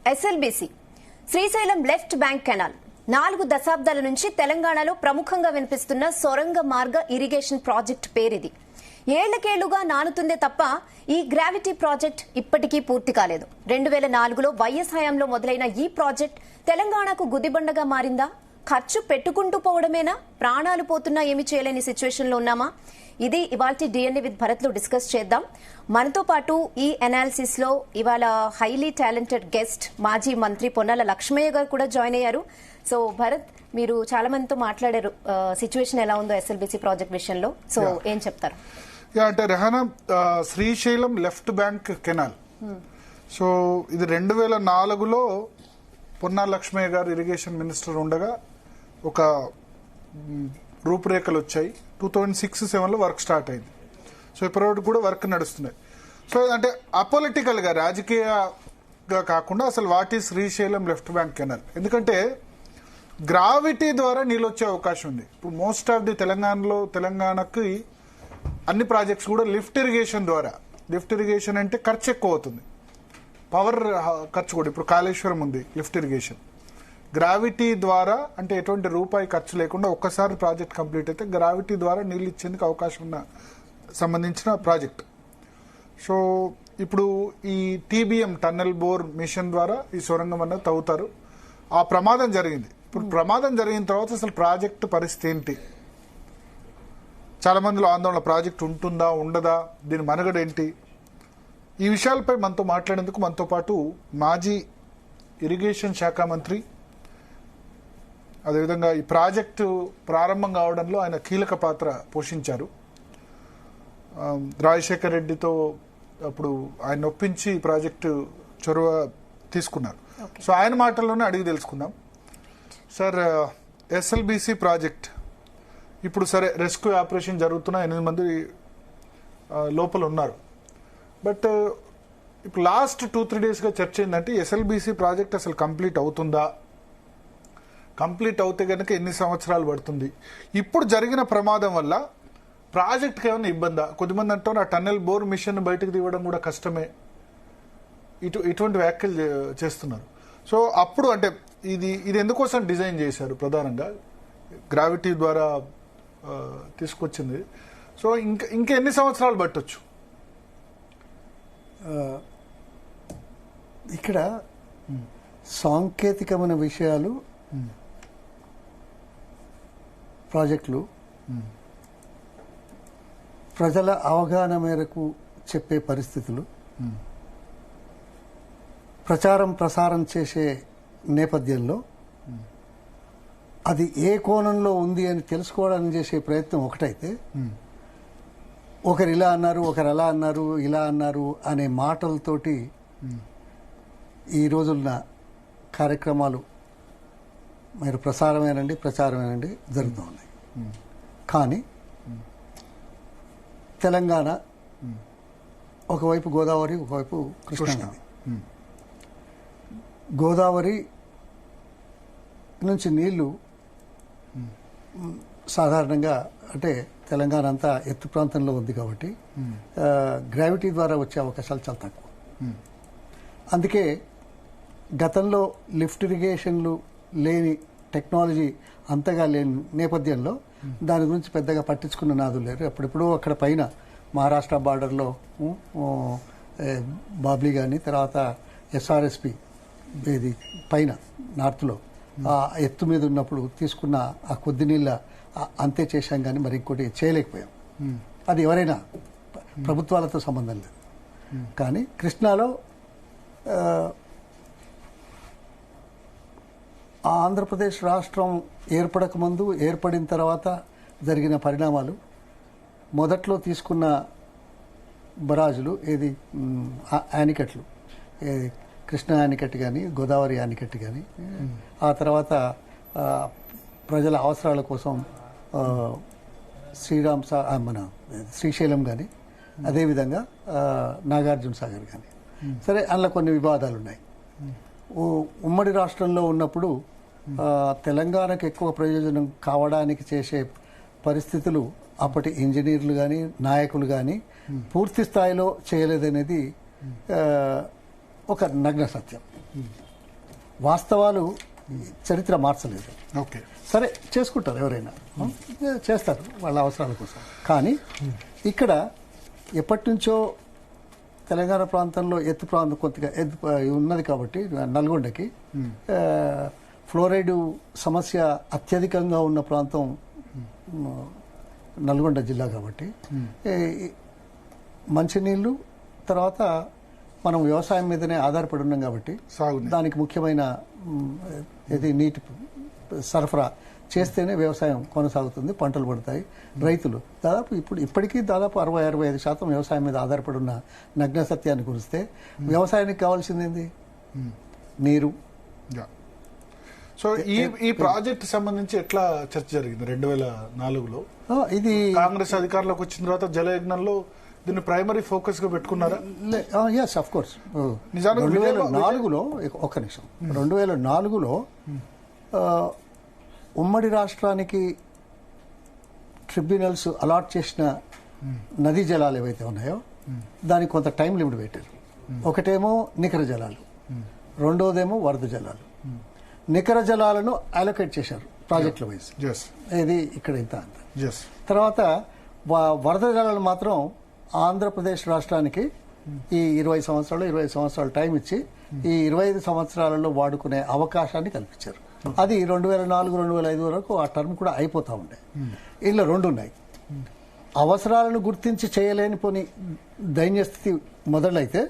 SLBC Srisailam left bank canal 4 దశాబ్దాల నుంచి తెలంగాణలో ప్రముఖంగా వినిపిస్తున్న సొరంగ మార్గ ఇరిగేషన్ ప్రాజెక్ట్ పేరిది. ఏళ్లకేళ్లుగా నానుతుందే తప్ప ఈ గ్రావిటీ ప్రాజెక్ట్ ఇప్పటికీ పూర్తి కాలేదు. 2004లో వైఎస్ హయాంలో మొదలైన ఈ ప్రాజెక్ట్ తెలంగాణకు గుదిబండగా మారిందా? ఖర్చు పెట్టుకుంటూ పోవడమేనా? ప్రాణాలు పోతున్నా ఏమి చేయలేని సిచ్యువేషన్ లో ఉన్నామా? ఇది ఇవాల్టి డిఎన్ఏ విత్ భరత్ లో డిస్కస్ చేద్దాం. మనతో పాటు ఈ అనాలిసిస్ లో ఇవాళ హైలీ టాలెంటెడ్ గెస్ట్ మాజీ మంత్రి పొన్నాల లక్ష్మయ్య గారు కూడా జాయిన్ అయ్యారు. సో భరత్, మీరు చాలా మందితో మాట్లాడారు, సిచ్యువేషన్ ఎలా ఉందో ఎస్ఎల్బీసీ ప్రాజెక్ట్ విషయంలో. సో ఏం చెప్తారు? అంటే Rehana, Srisailam left bank canal, so ఇది 2004లో పొన్నాల లక్ష్మయ్య గారు ఇరిగేషన్ మినిస్టర్ ఉండగా ఒక రూపురేఖలు వచ్చాయి. 2006-07లో వర్క్ స్టార్ట్ అయింది. సో ఇప్పటివరకు కూడా వర్క్ నడుస్తున్నాయి. సో అంటే అపొలిటికల్ గా, రాజకీయంగా కాకుండా అసలు what is Srisailam left bank canal, ఎందుకంటే గ్రావిటీ ద్వారా నీళ్ళు వచ్చే అవకాశం ఉంది. ఇప్పుడు మోస్ట్ ఆఫ్ ది తెలంగాణకి అన్ని ప్రాజెక్ట్స్ కూడా లిఫ్ట్ ఇరిగేషన్ ద్వారా. లిఫ్ట్ ఇరిగేషన్ అంటే ఖర్చు ఎక్కువ అవుతుంది, పవర్ ఖర్చు కూడా. ఇప్పుడు కాళేశ్వరం ఉంది లిఫ్ట్ ఇరిగేషన్. గ్రావిటీ ద్వారా అంటే ఎటువంటి రూపాయి ఖర్చు లేకుండా ఒక్కసారి ప్రాజెక్ట్ కంప్లీట్ అయితే గ్రావిటీ ద్వారా నీళ్ళు ఇచ్చేందుకు అవకాశం ఉన్న సంబంధించిన ప్రాజెక్ట్. సో ఇప్పుడు ఈ టీబీఎం టన్నెల్ బోర్ మిషన్ ద్వారా ఈ సొరంగం అన్నది తవ్వుతారు. ఆ ప్రమాదం జరిగింది. ఇప్పుడు ప్రమాదం జరిగిన తర్వాత అసలు ప్రాజెక్టు పరిస్థితి ఏంటి? చాలా మందిలో ఆందోళన, ప్రాజెక్ట్ ఉంటుందా ఉండదా, దీని మనుగడ ఏంటి? ఈ విషయాలపై మనతో మాట్లాడేందుకు మనతో పాటు మాజీ ఇరిగేషన్ శాఖ మంత్రి, అదేవిధంగా ఈ ప్రాజెక్టు ప్రారంభం కావడంలో ఆయన కీలక పాత్ర పోషించారు. రాజశేఖర్ రెడ్డితో అప్పుడు ఆయన ఒప్పించి ఈ ప్రాజెక్టు చొరవ తీసుకున్నారు. సో ఆయన మాటల్లోనే అడిగి తెలుసుకుందాం. సార్, ఎస్ఎల్బీసీ ప్రాజెక్ట్ ఇప్పుడు సరే రెస్క్యూ ఆపరేషన్ జరుగుతున్న 8 మంది లోపల ఉన్నారు. బట్ ఇప్పుడు లాస్ట్ 2-3 డేస్గా చర్చ ఏంటంటే ఎస్ఎల్బీసీ ప్రాజెక్ట్ అసలు కంప్లీట్ అవుతుందా, కంప్లీట్ అవుతే కనుక ఎన్ని సంవత్సరాలు పడుతుంది, ఇప్పుడు జరిగిన ప్రమాదం వల్ల ప్రాజెక్ట్కి ఏమైనా ఇబ్బందా? కొద్దిమంది అంటారు ఆ టన్నెల్ బోర్ మిషన్ బయటకు తీయడం కూడా కష్టమే, ఇటువంటి వ్యాఖ్యలు చేస్తున్నారు. సో అప్పుడు అంటే ఇది ఎందుకోసం డిజైన్ చేశారు? ప్రధానంగా గ్రావిటీ ద్వారా తీసుకొచ్చింది. సో ఇంకా ఎన్ని సంవత్సరాలు పట్టొచ్చు? ఇక్కడ సాంకేతికమైన విషయాలు, ప్రాజెక్టులు ప్రజల అవగాహన మేరకు చెప్పే పరిస్థితులు, ప్రసారం చేసే నేపథ్యంలో అది ఏ కోణంలో ఉంది అని తెలుసుకోవడానికి చేసే ప్రయత్నం ఒకటైతే, ఒకరు ఇలా అన్నారు, ఒకరు అలా అన్నారు, ఇలా అన్నారు అనే మాటలతోటి ఈ రోజున్న కార్యక్రమాలు మీరు ప్రచారమేనండి జరుగుతూ ఉన్నాయి. కానీ తెలంగాణ ఒకవైపు గోదావరి, ఒకవైపు కృష్ణానది. గోదావరి నుంచి నీళ్లు సాధారణంగా అంటే తెలంగాణ అంతా ఎత్తు ప్రాంతంలో ఉంది కాబట్టి గ్రావిటీ ద్వారా వచ్చే అవకాశాలు చాలా తక్కువ. అందుకే గతంలో లిఫ్ట్ ఇరిగేషన్లు లేని, టెక్నాలజీ అంతగా లేని నేపథ్యంలో దాని గురించి పెద్దగా పట్టించుకున్న నాదులు లేరు. అప్పుడెప్పుడో అక్కడ పైన మహారాష్ట్ర బార్డర్లో బాబ్లీ కానీ, తర్వాత ఎస్ఆర్ఎస్పి ఇది పైన నార్త్లో ఆ ఎత్తు మీద ఉన్నప్పుడు తీసుకున్న ఆ కొద్ది నీళ్ళ అంతే చేశాం, కానీ మరి ఇంకోటి చేయలేకపోయాం. అది ఎవరైనా ప్రభుత్వాలతో సంబంధం లేదు. కానీ కృష్ణాలో ఆంధ్రప్రదేశ్ రాష్ట్రం ఏర్పడక ముందు, ఏర్పడిన తర్వాత జరిగిన పరిణామాలు, మొదట్లో తీసుకున్న బరాజులు, ఏది యానికట్లు, కృష్ణా యానికట్టు కానీ, గోదావరి యానికట్టు కానీ, ఆ తర్వాత ప్రజల అవసరాల కోసం మన శ్రీశైలం కానీ, అదేవిధంగా నాగార్జున సాగర్ కానీ. సరే, అందులో కొన్ని వివాదాలు ఉన్నాయి. ఉమ్మడి రాష్ట్రంలో ఉన్నప్పుడు తెలంగాణకు ఎక్కువ ప్రయోజనం కావడానికి చేసే పరిస్థితులు అప్పటి ఇంజనీర్లు కానీ, నాయకులు కానీ పూర్తి స్థాయిలో చేయలేదనేది ఒక నగ్న సత్యం. వాస్తవాలు చరిత్ర మార్చలేదు. ఓకే, సరే చేసుకుంటారు ఎవరైనా, చేస్తారు వాళ్ళ అవసరాల కోసం. కానీ ఇక్కడ ఎప్పటి నుంచో తెలంగాణ ప్రాంతంలో ఎత్తు ప్రాంతం కొద్దిగా ఉన్నది కాబట్టి నల్గొండకి ఫ్లోరైడ్ సమస్య అత్యధికంగా ఉన్న ప్రాంతం నల్గొండ జిల్లా కాబట్టి మంచినీళ్ళు తర్వాత మనం వ్యవసాయం మీదనే ఆధారపడి ఉన్నాం కాబట్టి దానికి ముఖ్యమైన నీటి సరఫరా చేస్తేనే వ్యవసాయం కొనసాగుతుంది, పంటలు పడతాయి. రైతులు దాదాపు ఇప్పటికీ దాదాపు 60-65% వ్యవసాయం మీద ఆధారపడి ఉన్న నగ్న సత్యాన్ని గురిస్తే వ్యవసాయానికి కావాల్సింది నీరు. సో ఈ ప్రాజెక్ట్ సంబంధించి ఎట్లా చర్చ జరిగింది 2004లో? ఇది కాంగ్రెస్ అధికారంలోకి వచ్చిన తర్వాత జలయజ్ఞంలో దీన్ని ప్రైమరీ ఫోకస్ గా పెట్టుకున్నారా? Yes, of course. 2004లో ఒక్క నిమిషం, 2004లో ఉమ్మడి రాష్ట్రానికి ట్రిబ్యునల్స్ అలాట్ చేసిన నదీ జలాలు ఏవైతే ఉన్నాయో దానికి కొంత టైం లిమిట్ పెట్టారు. ఒకటేమో నికర జలాలు, రెండోదేమో వరద జలాలు. నికర జలాలను అలొకేట్ చేశారు ప్రాజెక్టుల వైజ్, ఇది ఇక్కడ ఇంత అంత. తర్వాత వరద జలాలు మాత్రం ఆంధ్రప్రదేశ్ రాష్ట్రానికి ఈ 20 సంవత్సరాలు టైం ఇచ్చి ఈ 25 సంవత్సరాలలో వాడుకునే అవకాశాన్ని కల్పించారు. అది 2004-2005 వరకు ఆ టర్మ్ కూడా అయిపోతా ఉండే. ఇందులో రెండు ఉన్నాయి. అవసరాలను గుర్తించి చేయలేని పోని దైన్య స్థితి మొదలైతే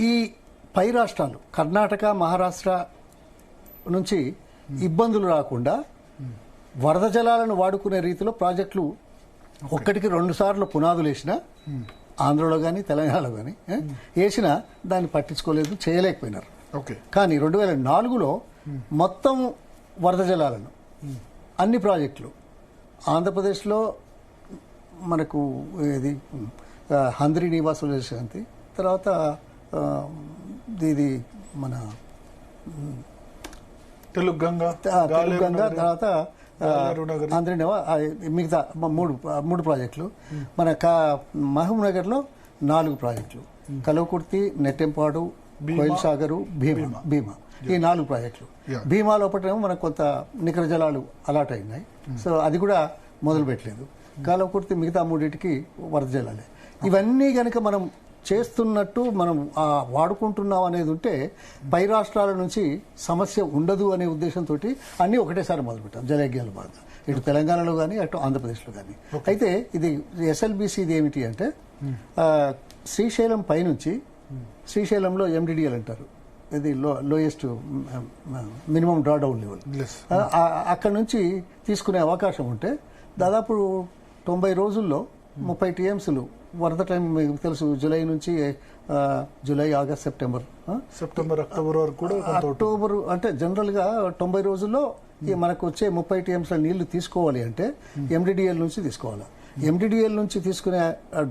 ఈ పై రాష్ట్రాలు కర్ణాటక, మహారాష్ట్ర నుంచి ఇబ్బందులు రాకుండా వరద జలాలను వాడుకునే రీతిలో ప్రాజెక్టులు ఒక్కటికి 2 సార్లు పునాదులు వేసినా ఆంధ్రలో కానీ తెలంగాణలో కానీ వేసినా దాన్ని పట్టించుకోలేదు, చేయలేకపోయినారు. కానీ 2004లో మొత్తం వరద జలాలను అన్ని ప్రాజెక్టులు ఆంధ్రప్రదేశ్లో మనకు ఇది హంద్రి నివాసుల శాంతి, తర్వాత ఇది మన తెలుగు గంగా, తర్వాత ఆంధ్రనేవా, మిగతా మూడు ప్రాజెక్టులు. మన మహబూబ్ నగర్ లో 4 ప్రాజెక్టులు, కలవకుర్తి, నెట్టెంపాడు, కోయిల్ సాగరు, భీమా, ఈ 4 ప్రాజెక్టులు. భీమా లోపటేమో మనకు కొంత నికర జలాలు అలాట్ అయినాయి, సో అది కూడా మొదలు పెట్టలేదు. కలవకుర్తి మిగతా 3టికి వరద జలాలే. ఇవన్నీ గనక మనం చేస్తున్నట్టు మనం వాడుకుంటున్నాం అనేది ఉంటే పై రాష్ట్రాల నుంచి సమస్య ఉండదు అనే ఉద్దేశంతో అన్ని ఒకటేసారి మొదలుపెట్టాం జలయజ్ఞాలు బాగా, ఇటు తెలంగాణలో కానీ అటు ఆంధ్రప్రదేశ్లో కానీ. అయితే ఇది ఎస్ఎల్బిసి ఇది ఏమిటి అంటే శ్రీశైలం పైనుంచి, శ్రీశైలంలో ఎండిడిఎల్ అంటారు, ఇది లోయెస్ట్ మినిమం డ్రాడౌన్ లెవెల్, అక్కడ నుంచి తీసుకునే అవకాశం ఉంటే దాదాపు 90 రోజుల్లో 30 టీఎంసీలు వరద టైం మీకు తెలుసు, జూలై, ఆగస్ట్, సెప్టెంబర్, అక్టోబర్ వరకు కూడా. అక్టోబర్ అంటే జనరల్ గా 90 రోజుల్లో మనకు వచ్చే 30 టీఎంసీల నీళ్లు తీసుకోవాలి అంటే ఎండిడిఎల్ నుంచి తీసుకోవాలి. ఎండిడిఎల్ నుంచి తీసుకునే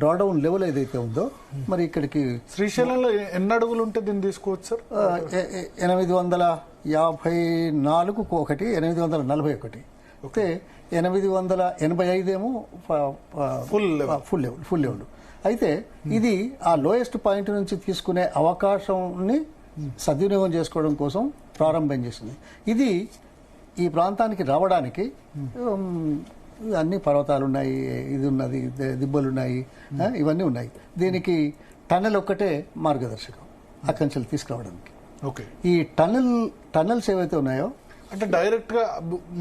డ్రాడౌన్ లెవెల్ ఏదైతే ఉందో మరి ఇక్కడికి శ్రీశైలంలో ఎన్ని అడుగులు ఉంటే దీన్ని తీసుకోవచ్చు సార్? 854 ఒకటి, 841 ఓకే, 885 ఏమో ఫుల్ లెవెల్. అయితే ఇది ఆ లోయెస్ట్ పాయింట్ నుంచి తీసుకునే అవకాశాన్ని సద్వినియోగం చేసుకోవడం కోసం ప్రారంభం చేసింది. ఇది ఈ ప్రాంతానికి రావడానికి అన్ని పర్వతాలు ఉన్నాయి, ఇది ఉన్నది, దిబ్బలు ఉన్నాయి, ఇవన్నీ ఉన్నాయి. దీనికి టన్నెల్ ఒక్కటే మార్గదర్శకం అక్కడి నుంచి తీసుకురావడానికి. ఈ టన్నెల్స్ ఏవైతే ఉన్నాయో అంటే డైరెక్ట్ గా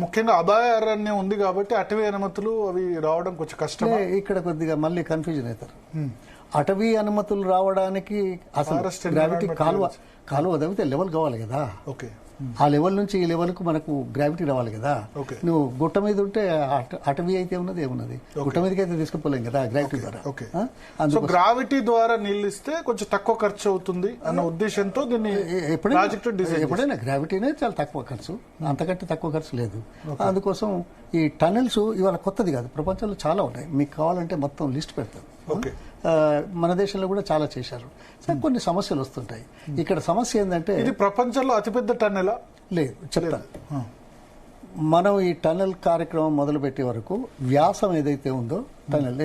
ముఖ్యంగా అభయారణ్యం ఉంది కాబట్టి అటవీ అనుమతులు అవి రావడం కొంచెం కష్టం. ఇక్కడ కొద్దిగా మళ్ళీ కన్ఫ్యూజన్ అవుతారు. అటవీ అనుమతులు రావడానికి అసలు గ్రావిటీ కాలువ తవ్వితే లెవెల్ కావాలి కదా. ఆ లెవెల్ నుంచి ఈ లెవెల్ కు మనకు గ్రావిటీ రావాలి కదా. నువ్వు గుట్ట మీద ఉంటే అటవీ అయితే ఉన్నది ఏమున్నది, గుట్ట మీదకి అయితే తీసుకుపోలేం కదా గ్రావిటీ ద్వారా. గ్రావిటీ ద్వారా నీళ్ళు ఇస్తే కొంచెం తక్కువ ఖర్చు అవుతుంది అన్న ఉద్దేశంతో దీన్ని ఎప్పుడైనా గ్రావిటీనే చాలా తక్కువ ఖర్చు, అంతకంటే తక్కువ ఖర్చు లేదు. అందుకోసం ఈ టనెల్స్ ఇవాళ కొత్తది కాదు, ప్రపంచంలో చాలా ఉన్నాయి. మీకు కావాలంటే మొత్తం లిస్ట్ పెడతాను. మన దేశంలో కూడా చాలా చేశారు. కొన్ని సమస్యలు వస్తుంటాయి. ఇక్కడ సమస్య ఏంటంటే ఇది ప్రపంచంలో అతిపెద్ద టన్నెల్ లేదు చెప్తాను. మనం ఈ టన్నెల్ కార్యక్రమం మొదలు పెట్టే వరకు వ్యాసం ఏదైతే ఉందో టన్నెల్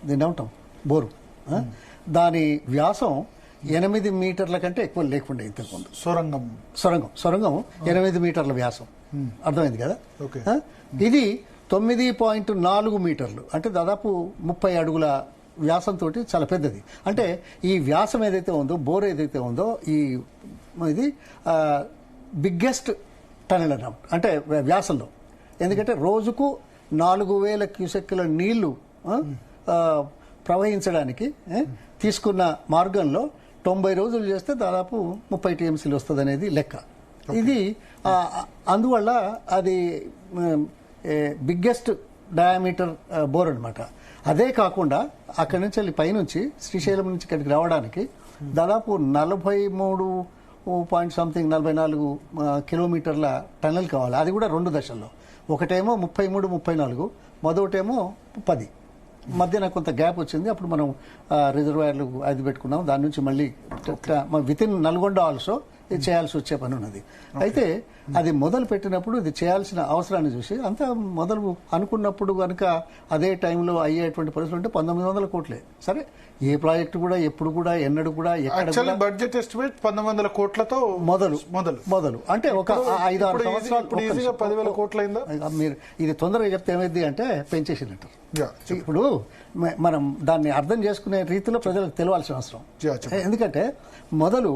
దీన్ని ఏమంటాం బోరు, దాని వ్యాసం 8 మీటర్ల కంటే ఎక్కువ లేకుండా ఇంతకుముందు సొరంగం 8 మీటర్ల వ్యాసం. అర్థమైంది కదా? ఓకే. ఇది 9.4 మీటర్లు అంటే దాదాపు 30 అడుగుల వ్యాసంతో చాలా పెద్దది. అంటే ఈ వ్యాసం ఏదైతే ఉందో, బోర్ ఏదైతే ఉందో, ఇది బిగ్గెస్ట్ టనల్ అన్నమాట అంటే వ్యాసంలో. ఎందుకంటే రోజుకు 4,000 క్యూసెక్కుల నీళ్లు ప్రవహించడానికి తీసుకున్న మార్గంలో 90 రోజులు చేస్తే దాదాపు 30 టీఎంసీలు వస్తుంది అనేది లెక్క. ఇది అందువల్ల అది బిగ్గెస్ట్ డయామీటర్ బోర్ అనమాట. అదే కాకుండా అక్కడి నుంచి వెళ్ళి పైనుంచి శ్రీశైలం నుంచి ఇక్కడికి రావడానికి దాదాపు 44 కిలోమీటర్ల టనల్ కావాలి. అది కూడా 2 దశల్లో. ఒకటేమో 33, 34, మొదటేమో 10. మధ్యన కొంత గ్యాప్ వచ్చింది. అప్పుడు మనం రిజర్వాయర్లు అది పెట్టుకున్నాం. దాని నుంచి మళ్ళీ విత్ ఇన్ నల్గొండ ఆల్సో ఇది చేయాల్సి వచ్చే పని ఉన్నది. అయితే అది మొదలు పెట్టినప్పుడు ఇది చేయాల్సిన అవసరాన్ని చూసి అంత మొదలు అనుకున్నప్పుడు కనుక అదే టైంలో అయ్యేటువంటి పరిస్థితులు ఉంటే 1900 కోట్లే. సరే, ఏ ప్రాజెక్టు కూడా ఎప్పుడు కూడా ఎన్నడూ కూడా ఎక్కడ బడ్జెట్ ఎస్టిమేట్ 1900 కోట్లతో మొదలు అంటే ఒక 5-6 సంవత్సరాలు 10,000 కోట్లు అయిందా? మీరు ఇది తొందరగా చెప్తే ఏమైంది అంటే పెంచేసినట్టు. ఇప్పుడు మనం దాన్ని అర్థం చేసుకునే రీతిలో ప్రజలకు తెలియాల్సిన అవసరం. ఎందుకంటే మొదలు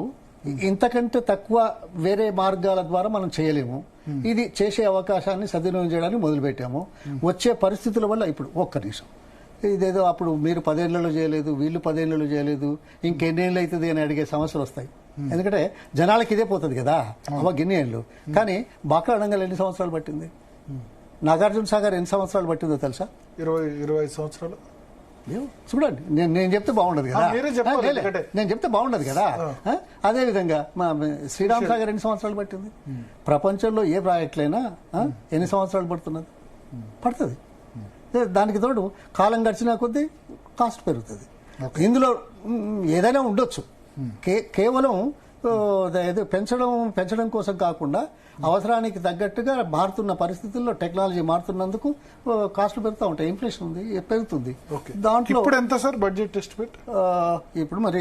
ఇంతకంటే తక్కువ వేరే మార్గాల ద్వారా మనం చేయలేము. ఇది చేసే అవకాశాన్ని సద్వినియోగం చేయడానికి మొదలుపెట్టాము. వచ్చే పరిస్థితుల వల్ల ఇప్పుడు ఒక్క నిమిషం ఇదేదో అప్పుడు మీరు 10 ఏళ్లలో చేయలేదు, వీళ్ళు 10 ఏళ్లలో చేయలేదు, ఇంకెన్నేళ్ళు అవుతుంది అని అడిగే సమస్యలు వస్తాయి. ఎందుకంటే జనాలకి ఇదే పోతుంది కదా, గిన్ని ఏళ్ళు. కానీ బాకా అడంగల్ ఎన్ని సంవత్సరాలు పట్టింది? నాగార్జున సాగర్ ఎన్ని సంవత్సరాలు పట్టిందో తెలుసా? 20 సంవత్సరాలు. చూడండి, నేను చెప్తే బాగుండదు కదా, నేను చెప్తే బాగుండదు కదా. అదే విధంగా శ్రీరామ్ సాగర్ ఎన్ని సంవత్సరాలు పట్టింది? ప్రపంచంలో ఏ ప్రాజెక్టులైనా ఎన్ని సంవత్సరాలు పడుతుంది. దానికి తోడు కాలం గడిచినా కొద్దీ కాస్ట్ పెరుగుతుంది. ఇందులో ఏదైనా ఉండొచ్చు, కేవలం పెంచడం కోసం కాకుండా అవసరానికి తగ్గట్టుగా మారుతున్న పరిస్థితుల్లో టెక్నాలజీ మారుతున్నందుకు కాస్ట్లు పెరుగుతూ ఉంటాయి. ఇన్ఫ్లేషన్ ఉంది, పెరుగుతుంది. దాంట్లో ఇప్పుడు ఎంత సార్ బడ్జెట్ ఎస్టిమేట్? ఇప్పుడు మరి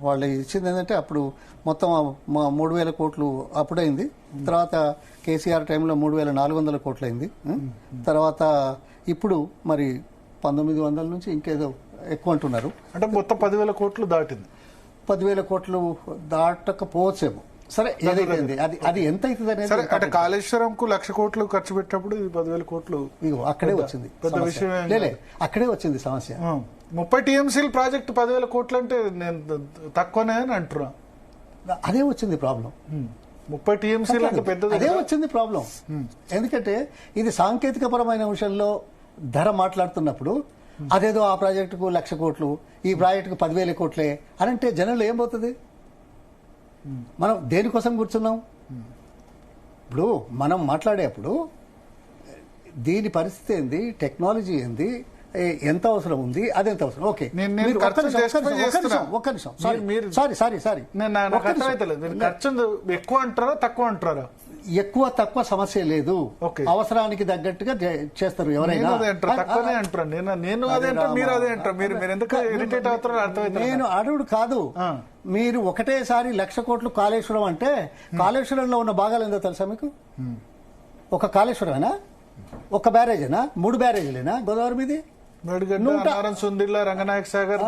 వాళ్ళు ఇచ్చింది ఏంటంటే అప్పుడు మొత్తం 3,000 కోట్లు అప్పుడైంది. తర్వాత కేసీఆర్ టైంలో 3,400 కోట్లు అయింది. తర్వాత ఇప్పుడు మరి 1900 నుంచి ఇంకేదో ఎక్కువ అంటున్నారు. అంటే మొత్తం 10,000 కోట్లు దాటింది. 10,000 కోట్లు దాటకపోవచ్చేమో. సరే, ఏదైతే అది ఎంత అవుతుంది అనేది. అంటే కాళేశ్వరంకు 1,00,000 కోట్లు ఖర్చు పెట్టినప్పుడు 10,000 కోట్లు ఇగో అక్కడే వచ్చింది పెద్ద విషయం. అక్కడే వచ్చింది సమస్య. 30 టీఎంసీల ప్రాజెక్ట్ 10,000 కోట్లు అంటే నేను తక్కువనే అని అంటున్నా. అదే వచ్చింది ప్రాబ్లం. 30 టీఎంసీలు అంటే పెద్దది. అదే వచ్చింది ప్రాబ్లం. ఎందుకంటే ఇది సాంకేతిక పరమైన విషయంలో ధర మాట్లాడుతున్నప్పుడు అదేదో ఆ ప్రాజెక్టుకు 1,00,000 కోట్లు, ఈ ప్రాజెక్టుకు 10,000 కోట్లే అని అంటే జనంలో ఏం పోతుంది? మనం దేనికోసం కూర్చున్నాం? ఇప్పుడు మనం మాట్లాడేప్పుడు దీని పరిస్థితి ఏంది, టెక్నాలజీ ఏంది, ఎంత అవసరం ఉంది, అదెంత అవసరం. ఓకే, ఒక్క నిమిషం. సారీ, ఖర్చు ఎక్కువ అంటారా తక్కువ అంటారా? ఎక్కువ తక్కువ సమస్య లేదు. అవసరానికి తగ్గట్టుగా చేస్తారు ఎవరైనా. నేను అడుగుడు కాదు, మీరు ఒకటేసారి 1,00,000 కోట్లు కాళేశ్వరం అంటే కాళేశ్వరంలో ఉన్న భాగాలు ఏందో తెలుసా మీకు? ఒక కాళేశ్వరమేనా, ఒక బ్యారేజేనా, 3 బ్యారేజీలేనా గోదావరి మీది? రంగనాయక సాగర్,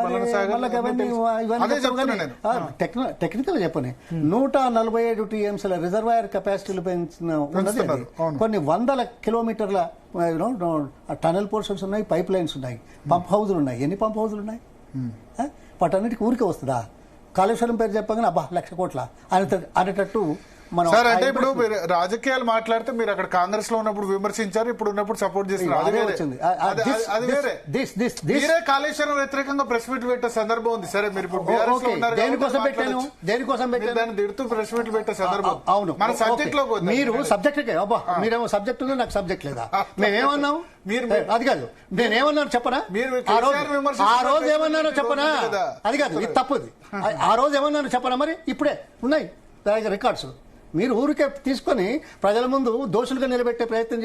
టెక్నికల్ చెప్పని 147 టీఎంసీల రిజర్వాయర్ కెపాసిటీలు ఉన్నది. కొన్ని 100 కిలోమీటర్ల టనల్ పోర్షన్స్ ఉన్నాయి, పైప్ లైన్స్ ఉన్నాయి, పంప్ హౌజులు ఉన్నాయి. ఎన్ని పంప్ హౌజులు ఉన్నాయి? వాటన్నిటికి ఊరికే వస్తుందా? కాళేశ్వరం పేరు చెప్పగానే అబ్బా 1,00,000 కోట్ల అనేటట్టు సార్. అంటే ఇప్పుడు మీరు రాజకీయాలు మాట్లాడితే మీరు అక్కడ కాంగ్రెస్ లో ఉన్నప్పుడు విమర్శించారు, ఇప్పుడు ఉన్నప్పుడు సపోర్ట్ చేస్తున్నారు. మీరే కాళేశ్వరం వ్యతిరేకంగా ప్రెస్ మీట్ పెట్టే సందర్భం ఉంది. సరే, మీరు ఇప్పుడు దేనికోసం పెట్టాను దాన్ని తిడుతూ ప్రెస్ మీట్ పెట్టే సందర్భం. అవును, మన సబ్జెక్ట్ లో మీరు సబ్జెక్ట్ అబ్బా మీరేమో సబ్జెక్ట్ ఉందో నాకు సబ్జెక్ట్ లేదా? మేమేమన్నాం? అది కాదు, నేనేమన్నాను చెప్పనా? ఆ రోజు ఏమన్నానో చెప్పనా? అది కాదు, ఇది తప్పుది. ఆ రోజు ఏమన్నానో చెప్పనా? మరి ఇప్పుడే ఉన్నాయి రికార్డ్స్. మీరు ఊరికే తీసుకొని ప్రజల ముందు దోషులుగా నిలబెట్టే ప్రయత్నం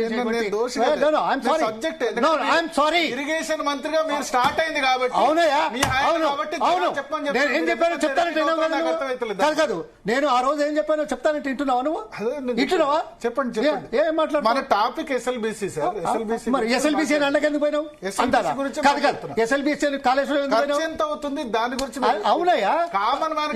సారీ. ఇరిగేషన్ మంత్రిగా మీరు స్టార్ట్ అయింది కాబట్టి అవునయ్యా, మీ హాయం అవును కాబట్టి అవును. చెప్పని నేను ఏం చెప్పానో చెప్తానంటే నాకు అర్థమవుతలేదు. కాదు నేను ఆ రోజు ఏం చెప్పానో చెప్తానంటే వింటున్నావా నువ్వు? అదే నేను వింటున్నావా? చెప్పండి ఏం మాట్లాడు? మన టాపిక్ ఎస్ఎల్బిసి సార్. ఎస్ఎల్బిసి మరి ఎస్ఎల్బిసి అండకెందుకు పోయినావు? అంటారా? గురించి కాదు కాదు, ఎస్ఎల్బిసి కాళేశ్వరం ఎందుకు ఖర్చు పోయినావు? ఎంత అవుతుంది దాని గురించి అవునయ్యా, కామన్ మ్యాన్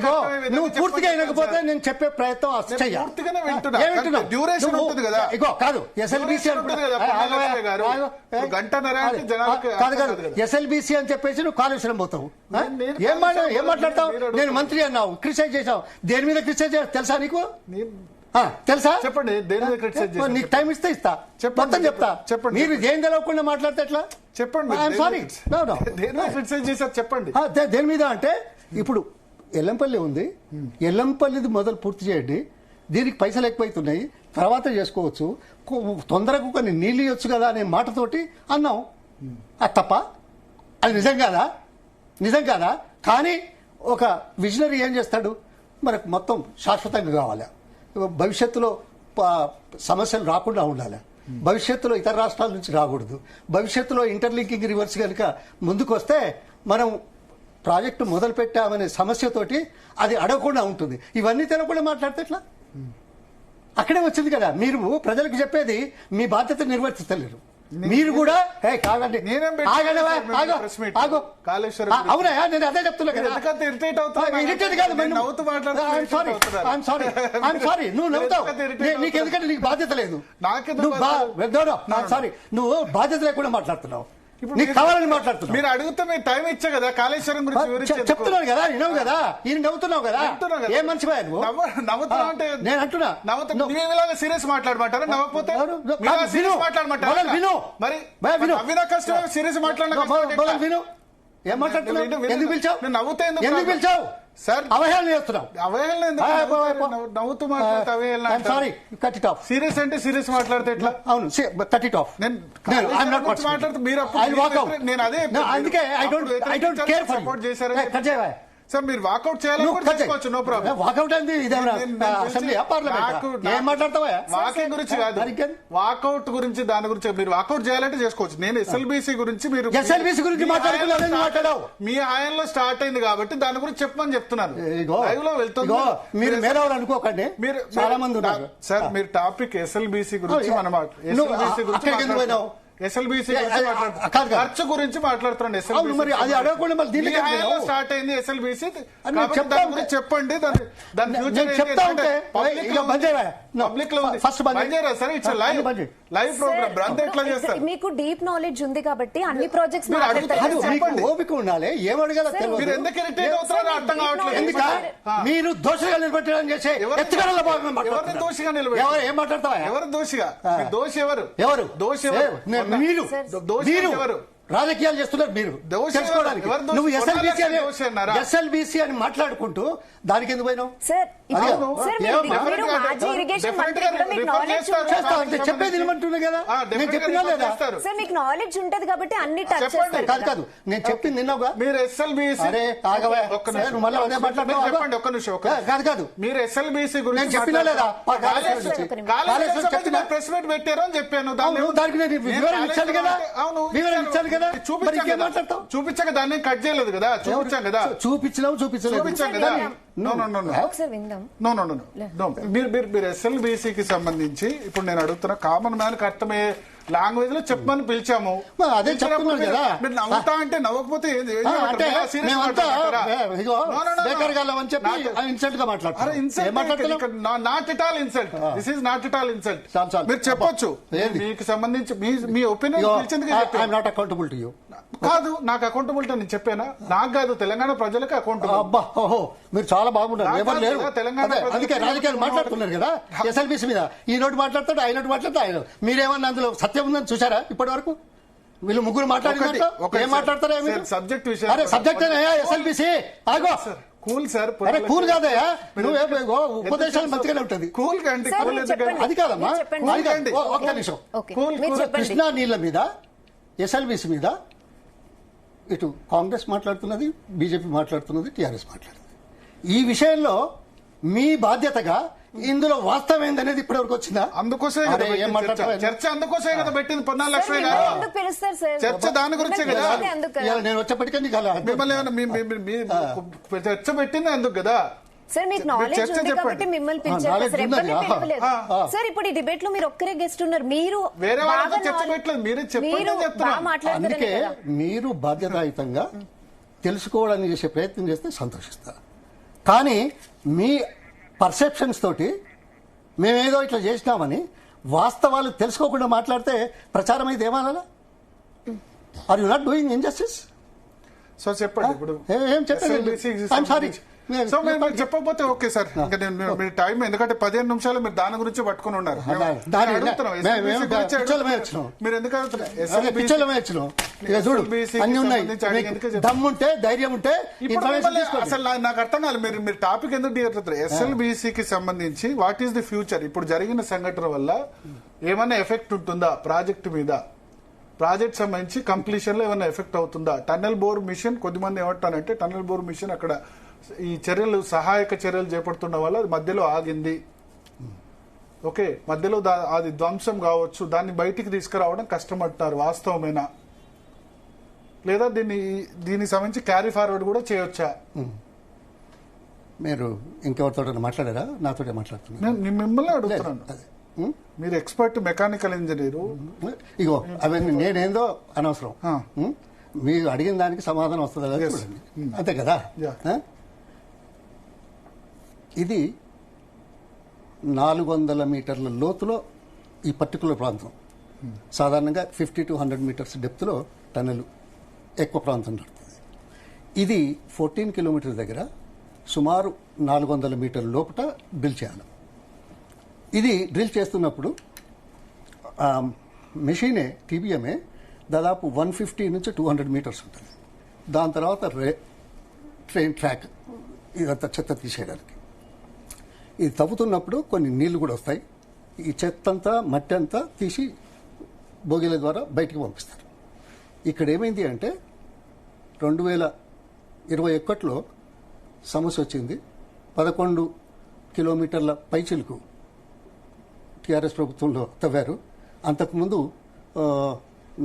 నువ్వు పూర్తిగా వినకపోతే నేను చెప్పే ప్రయత్నం చెయ్య. పూర్తిగానే వింటున్నా. ఏం వింటున్నావు? డ్యూరేషన్ ఉంటుంది కదా. ఇగో కాదు ఎస్ఎల్బిసి ఉంటుంది కదా, పొన్నలక్ష్మి గారు. ఇప్పుడు గంటన్నర అంటే జనాలకి కాదు కాదు అర్థం కాదు. ఎస్ఎల్బిసి అని చెప్పేసి నువ్వు కాళేశ్వరం పోతావు. నేను ఏం మాట్లాడతావు? మీరు నేను మంత్రి అన్నావు, క్రిటిసైజ్ చేసావు. దేని మీద క్రిటిసైజ్ చేసావు తెలుసా నీకు? తెలుసా? చెప్పండి దేని మీద క్రిటిసైజ్ చేశారు? నీకు టైం ఇస్తే ఇస్తా, చెప్పండి. మొత్తం చెప్తా. చెప్పండి. మీరు ఏం తెలవకుండా మాట్లాడితే ఎట్లా? చెప్పండి. I'm sorry. దేని మీద క్రిటిసైజ్ చేశారు చెప్పండి. దేని మీద అంటే ఇప్పుడు ఎల్లంపల్లి ఉంది, ఎల్లంపల్లిది మొదలు పూర్తి చేయండి. దీనికి పైసలు ఎక్కువైతున్నాయి, తర్వాత చేసుకోవచ్చు, తొందరగా కొన్ని నీళ్ళు ఇవ్వచ్చు కదా అనే మాటతోటి అన్నాం. అది తప్ప? అది నిజం కాదా? నిజం కాదా? కానీ ఒక విజనరీ ఏం చేస్తాడు? మనకు మొత్తం శాశ్వతంగా కావాలి, భవిష్యత్తులో సమస్యలు రాకుండా ఉండాలి, భవిష్యత్తులో ఇతర రాష్ట్రాల నుంచి రాకూడదు, భవిష్యత్తులో ఇంటర్లింకింగ్ రివర్స్ కనుక ముందుకు వస్తే మనం ప్రాజెక్టు మొదలు పెట్టామనే సమస్యతోటి అది అడగకుండా ఉంటుంది. ఇవన్నీ తెలవకుండా మాట్లాడితే ఎట్లా? అక్కడే వచ్చింది కదా. మీరు ప్రజలకు చెప్పేది మీ బాధ్యత నిర్వర్తిస్తలేరు. మీరు కూడా కాదండి, అవునయా, నేను అదే చెప్తున్నా కదా. ఇరిటేట్ కాదు, సారీ, నువ్వు నవ్వుతావు. నీకు ఎందుకంటే నీకు బాధ్యత లేదు. సారీ, నువ్వు బాధ్యత లేకుండా మాట్లాడుతున్నావు. నీకు కావాలని మాట్లాడుతున్నావు. మీరు అడిగితే మీరు టైం ఇచ్చా కదా కాళేశ్వరం గురించి చెప్తున్నాను కదా, వినవు కదా, ఈయన నవ్వుతున్నావు కదా. ఏం మర్చిపోయా నువ్వు? నవ్వుతున్నావు అంటే నేను అంటున్నా, నువ్వేలాగా సీరియస్ మాట్లాడమంటారా? నవ్వకపోతే మాట్లాడమంటారా? విను, మరి నవ్విన కష్టం, సీరియస్ మాట్లాడినా విను. ఏం మాట్లాడుతున్నావు? ఎందుకు పిలిచావు? నవ్వుతే ఎందుకు పిలిచావు సార్? అవహేళన చేస్తున్నావు. నవ్వుతూ మాట్లాడితే అవహేళన. Sorry, cut it of. Serious అంటే సీరియస్ మాట్లాడితే ఎట్లా? అవును, కట్ ఇట్ ఆఫ్. మాట్లాడితే మీరు నేను అదే అందుకే I don't care for support చేశారు. కట్ చేయవా సార్? మీరు వాకౌట్ చేయాలి, నో ప్రాబ్లం. వాకౌట్ అయింది అసెంబ్లీ పార్లమెంట్. ఏం మాట్లాడతావా? వాకింగ్ గురించి కాదు, వాకౌట్ గురించి, దాని గురించి. మీరు వాకౌట్ చేయాలంటే చేసుకోవచ్చు. నేను ఎస్ఎల్బిసి గురించి మీరు ఎస్ఎల్బిసి గురించి మాట్లాడావు. మీ హాయంలో స్టార్ట్ అయింది కాబట్టి దాని గురించి చెప్పమని చెప్తున్నాను. లైవ్ లో వెళ్తుంది. మీరు మేధావులు అనుకోకండి, మీరు చాలా మంది ఉన్నారు సార్. మీరు టాపిక్ ఎస్ఎల్బిసి గురించి, మనం ఎస్ఎల్బిసి గురించి, ఎస్ఎల్బిసి ఖర్చు గురించి మాట్లాడుతున్నాను. మరి అది అడగకుండా స్టార్ట్ అయింది ఎస్ఎల్బిసి. దాని గురించి చెప్పండి. దాని పబ్లిక్ లో లైవ్ ప్రోగ్రామ్ అంతా ఎట్లా చేస్తారు? మీకు డీప్ నాలెడ్జ్ ఉంది కాబట్టి అన్ని ప్రాజెక్ట్స్ ఓపిక ఉండాలి. ఏం అడగాలి? మీరు ఎందుకు ఇరిటేట్ అవుతారో అర్థం కావట్లేదు. మీరు దోషిగా నిలబెట్టడం చేసే ఎవరిని దోషిగా నిలబెట్టారు? ఏం మాట్లాడతావా? ఎవరు దోషిగా? దోషి ఎవరు? ఎవరు దోషి? మీరు ఎవరు? రాజకీయాలు చేస్తున్నారు మీరు తెలుసుకోవడానికి. నువ్వు ఎస్ఎల్బిసి అని మాట్లాడుకుంటూ దానికి ఎందుకు పోయినావు? చెప్పేది వినమంటున్నా కదా. నేను చెప్పినా లేదా? మీకు నాలెడ్జ్ ఉంటది కాబట్టి అన్ని టచ్ చేస్తారు. కాదు కాదు, నేను చెప్పింది నిన్నవుగా. మీరు ఎస్ఎల్బిసి మళ్ళీ అదే మాట్లాడుతున్నావు. ఒక్క నిమిషం. కాదు కాదు, మీరు ఎస్ఎల్బిసి గురించి నేను చెప్పినా లేదా? ప్రెస్ మీట్ పెట్టారు అని చెప్పాను. దానికి నేను వివరణ ఇచ్చాను కదా. వివరణ ఇచ్చాను కదా. చూపించాక దాన్ని కట్ చేయలేదు కదా. చూపించాం కదా. చూపించాం కదా. మీరు ఎస్ఎల్బిసికి సంబంధించి ఇప్పుడు నేను అడుగుతున్నా, కామన్ మ్యాన్ కి అర్థమయ్యే లాంగ్వేజ్ లో చెప్పమని పిలిచాము. అదే చెప్తున్నాను కదా. మీరు నవ్వుతా అంటే నవ్వకపోతే not at all insult. This is not at all insult. మీరు చెప్పొచ్చు. మీకు సంబంధించి మీ ఒపీనియన్ అకౌంటబుల్ టు యూ కాదు. నాకు అకౌంటబిలిటీ నేను చెప్పానా? నాకు కాదు, తెలంగాణ ప్రజలకు అకౌంటబుల్. అబ్బా, ఓహో, మీరు చాలా బాగున్నారు. ఎవరు లేరు తెలంగాణ. అందుకే రాజకీయాలు మాట్లాడుతున్నారు కదా ఎస్ఎల్బిసి మీద. ఈ నోటి మాట్లాడతాడు, ఆయన నోటి మాట్లాడతాడు ఆయన. మీరేమన్నా అందులో సత్యం ఉందని చూసారా ఇప్పటి వరకు? వీళ్ళు ముగ్గురు మాట్లాడినట్టు ఏం మాట్లాడతారా? సబ్జెక్ట్ విషయం. అరే సబ్జెక్ట్ ఎస్ఎల్బిసి. ఆగో, కూల్ సార్. అరే కూల్ కాదయా, నువ్వు ఉపదేశాలు మంచిగానే ఉంటుంది. కూల్ కండి, అది కాదమ్మా. ఒక్క నిమిషం. కృష్ణా నీళ్ల మీద, ఎస్ఎల్బిసి మీద ఇటు కాంగ్రెస్ మాట్లాడుతున్నది, బీజేపీ మాట్లాడుతున్నది, టీఆర్ఎస్ మాట్లాడుతున్నది. ఈ విషయంలో మీ బాధ్యతగా ఇందులో వాస్తవం ఏందనేది ఇప్పటివరకు వచ్చిందా? అందుకోసమే కదా అరే, ఏం పెట్టింది మాట్లాడతారు? చర్చ అందుకోసమే కదా పెట్టింది పొన్నాల సార్, లక్ష్మయ్య మిమ్మల్ని గారు. ఎందుకు పిలుస్తారు సార్? చర్చ దాని గురించే కదా. మిమ్మల్ని ఎందుకు కదా? ఇవాళ నేను వచ్చేప్పటికే నీకు అలా మిమ్మల్ని ఏమన్నా చర్చ పెట్టింది అందుకు కదా. సార్ మీకు మీరు నాలెడ్జ్ చర్చ ఉంది చెప్పండి. కాబట్టి మిమ్మల్ని పిలిచారు knowledge సార్. ఉన్నది, ఎవరిని పిలవలేదు. ఆహా. సార్ ఇప్పుడు ఈ డిబేట్ లో మీరు ఒక్కరే గెస్ట్ ఉన్నారు. మీరు వేరే వాళ్ళతో బాగా చర్చ knowledge- పెట్టలేదు. మీరే చెప్పండి మీరు అని చెప్తున్నాను. బాగా మాట్లాడతారనే అందుకే కదా. మీరు బాధ్యతాయుతంగా తెలుసుకోవడానికి చేసే ప్రయత్నం చేస్తే సంతోషిస్తా. కానీ మీ పర్సెప్షన్స్ తోటి మేమేదో ఇట్లా చేసినామని వాస్తవాలు తెలుసుకోకుండా మాట్లాడితే ప్రచారం అయితే ఏమనాలా? Are you not doing injustice? So చెప్పండి ఇప్పుడు ఏం చెప్పండి? SLBC కి I'm sorry. సో మీరు చెప్పకపోతే ఓకే సార్. ఇంకా నేను మీ టైం ఎందుకంటే 15 నిమిషాలు మీరు దాని గురించి పట్టుకుని ఉన్నారు. దాని- అడుగుతున్నాం. మేము- SLBC మేము గురించి పిచ్చోళ్ళమే అడుగుతున్నాం. వచ్చినాం. మీరు ఎందుకు అడుగుతున్నారు? పిచ్చోళ్ళమే వచ్చినాం. ఇక చూడు SLBC కి అన్ని ఉన్నాయి. సంబంధించి అడిగి ఎందుకు చెప్పండి? దమ్ముంటే ధైర్యం ఉంటే ఇప్పుడు ఇన్ఫర్మేషన్ మిమ్మల్ని తీసుకోండి. అసలు నాకు అర్థం కాలేదు. మీరు టాపిక్ ఎందుకు దిగుతారు? ఎస్ఎల్బిసికి సంబంధించి వాట్ ఈస్ ది ఫ్యూచర్? ఇప్పుడు జరిగిన సంఘటన వల్ల ఏమైనా ఎఫెక్ట్ ఉంటుందా ప్రాజెక్టు మీద? ప్రాజెక్ట్ సంబంధించి కంప్లీషన్ లో ఏమైనా ఎఫెక్ట్ అవుతుందా? టన్నెల్ బోర్ మిషన్ కొద్దిమంది ఏమంటారంటే టన్నెల్ బోర్ మిషన్ అక్కడ ఈ చర్యలు సహాయక చర్యలు చేపడుతున్న వల్ల అది మధ్యలో ఆగింది. ఓకే, మధ్యలో అది ధ్వంసం కావచ్చు, దాన్ని బయటికి తీసుకురావడం కష్టం అంటారు. వాస్తవమేనా? లేదా దీనికి సంబంధించి క్యారీ ఫార్వర్డ్ కూడా చేయొచ్చా? మీరు ఇంకెవరితో మాట్లాడారా? నాతోటే మాట్లాడుతున్నారు. నేను మిమ్మల్ని అడుగుతున్నాను. అదే. మీరు ఎక్స్పర్ట్ మెకానికల్ ఇంజనీరు. ఇగో అవన్నీ నేనేందో అనవసరం. ఆ. మీరు అడిగిన దానికి సమాధానం వస్తుందా లేదా Yes. చూడండి. అంతే కదా? Yeah. ఆ? ఇది 400 మీటర్ల లోతులో ఈ పర్టికులర్ ప్రాంతం. సాధారణంగా 50 to 100 మీటర్స్ డెప్త్లో టన్నెల్ ఎక్కువ ప్రాంతం నడుతుంది. ఇది 14 కిలోమీటర్ల దగ్గర సుమారు 400 మీటర్ల లోపల డ్రిల్ చేయాలి. ఇది డ్రిల్ చేస్తున్నప్పుడు మెషినే టీబీఎంఏ దాదాపు 150 నుంచి 200 మీటర్స్ ఉంటుంది. దాని తర్వాత ట్రైన్ ట్రాక్ ఇదంతా చెత్త తీసేయడానికి. ఇది తవ్వుతున్నప్పుడు కొన్ని నీళ్లు కూడా వస్తాయి. ఈ చెత్త అంతా మట్టి అంతా తీసి బోగీల ద్వారా బయటికి పంపిస్తారు. ఇక్కడ ఏమైంది అంటే 2021లో సమస్య వచ్చింది. 11 కిలోమీటర్ల పైచిలుకు టీఆర్ఎస్ ప్రభుత్వంలో తవ్వారు. అంతకుముందు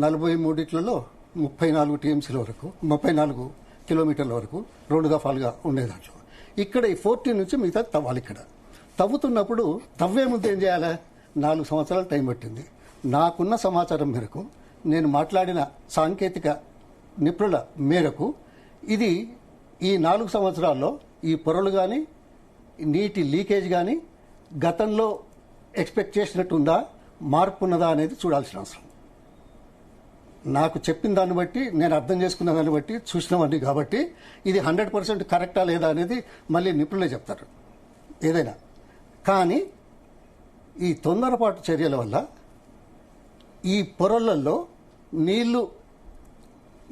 43 34 టీఎంసీల వరకు 34 కిలోమీటర్ల వరకు 2 దఫాలుగా ఉండే దాంట్లో. ఇక్కడ ఈ 14 నుంచి మిగతా తవ్వాలి. ఇక్కడ తవ్వుతున్నప్పుడు తవ్వే ముందు ఏం చేయాలి? 4 సంవత్సరాలు టైం పట్టింది. నాకున్న సమాచారం మేరకు, నేను మాట్లాడిన సాంకేతిక నిపుణుల మేరకు ఇది ఈ 4 సంవత్సరాల్లో ఈ పొరలు కానీ నీటి లీకేజ్ కానీ గతంలో ఎక్స్పెక్ట్ చేసినట్టు ఉందా, మార్పు ఉన్నదా అనేది చూడాల్సిన అవసరం. నాకు చెప్పిన దాన్ని బట్టి, నేను అర్థం చేసుకున్న దాన్ని బట్టి చూసినవన్నీ కాబట్టి ఇది 100% కరెక్టా లేదా అనేది మళ్ళీ నిపుణులే చెప్తారు ఏదైనా. కానీ ఈ తొందరపాటు చర్యల వల్ల ఈ పొరలలో నీళ్లు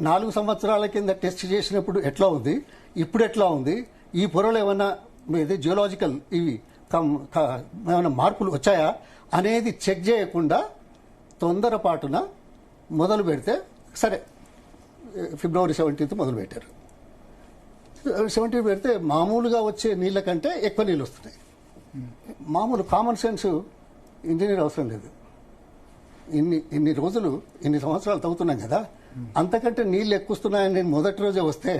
4 సంవత్సరాల కింద టెస్ట్ చేసినప్పుడు ఎట్లా ఉంది, ఇప్పుడు ఎట్లా ఉంది, ఈ పొరలు ఏమన్నా జియోలాజికల్ ఇవి ఏమైనా మార్పులు వచ్చాయా అనేది చెక్ చేయకుండా తొందరపాటున మొదలు పెడితే, సరే ఫిబ్రవరి 17 మొదలు పెట్టారు. 17 పెడితే మామూలుగా వచ్చే నీళ్ళ కంటే ఎక్కువ నీళ్ళు వస్తున్నాయి. మామూలు కామన్ సెన్స్ ఇంజనీర్ అవసరం లేదు. ఇన్ని రోజులు ఇన్ని సంవత్సరాలు తవ్వుతున్నాం కదా, అంతకంటే నీళ్ళు ఎక్కువ వస్తున్నాయని నేను మొదటి రోజే వస్తే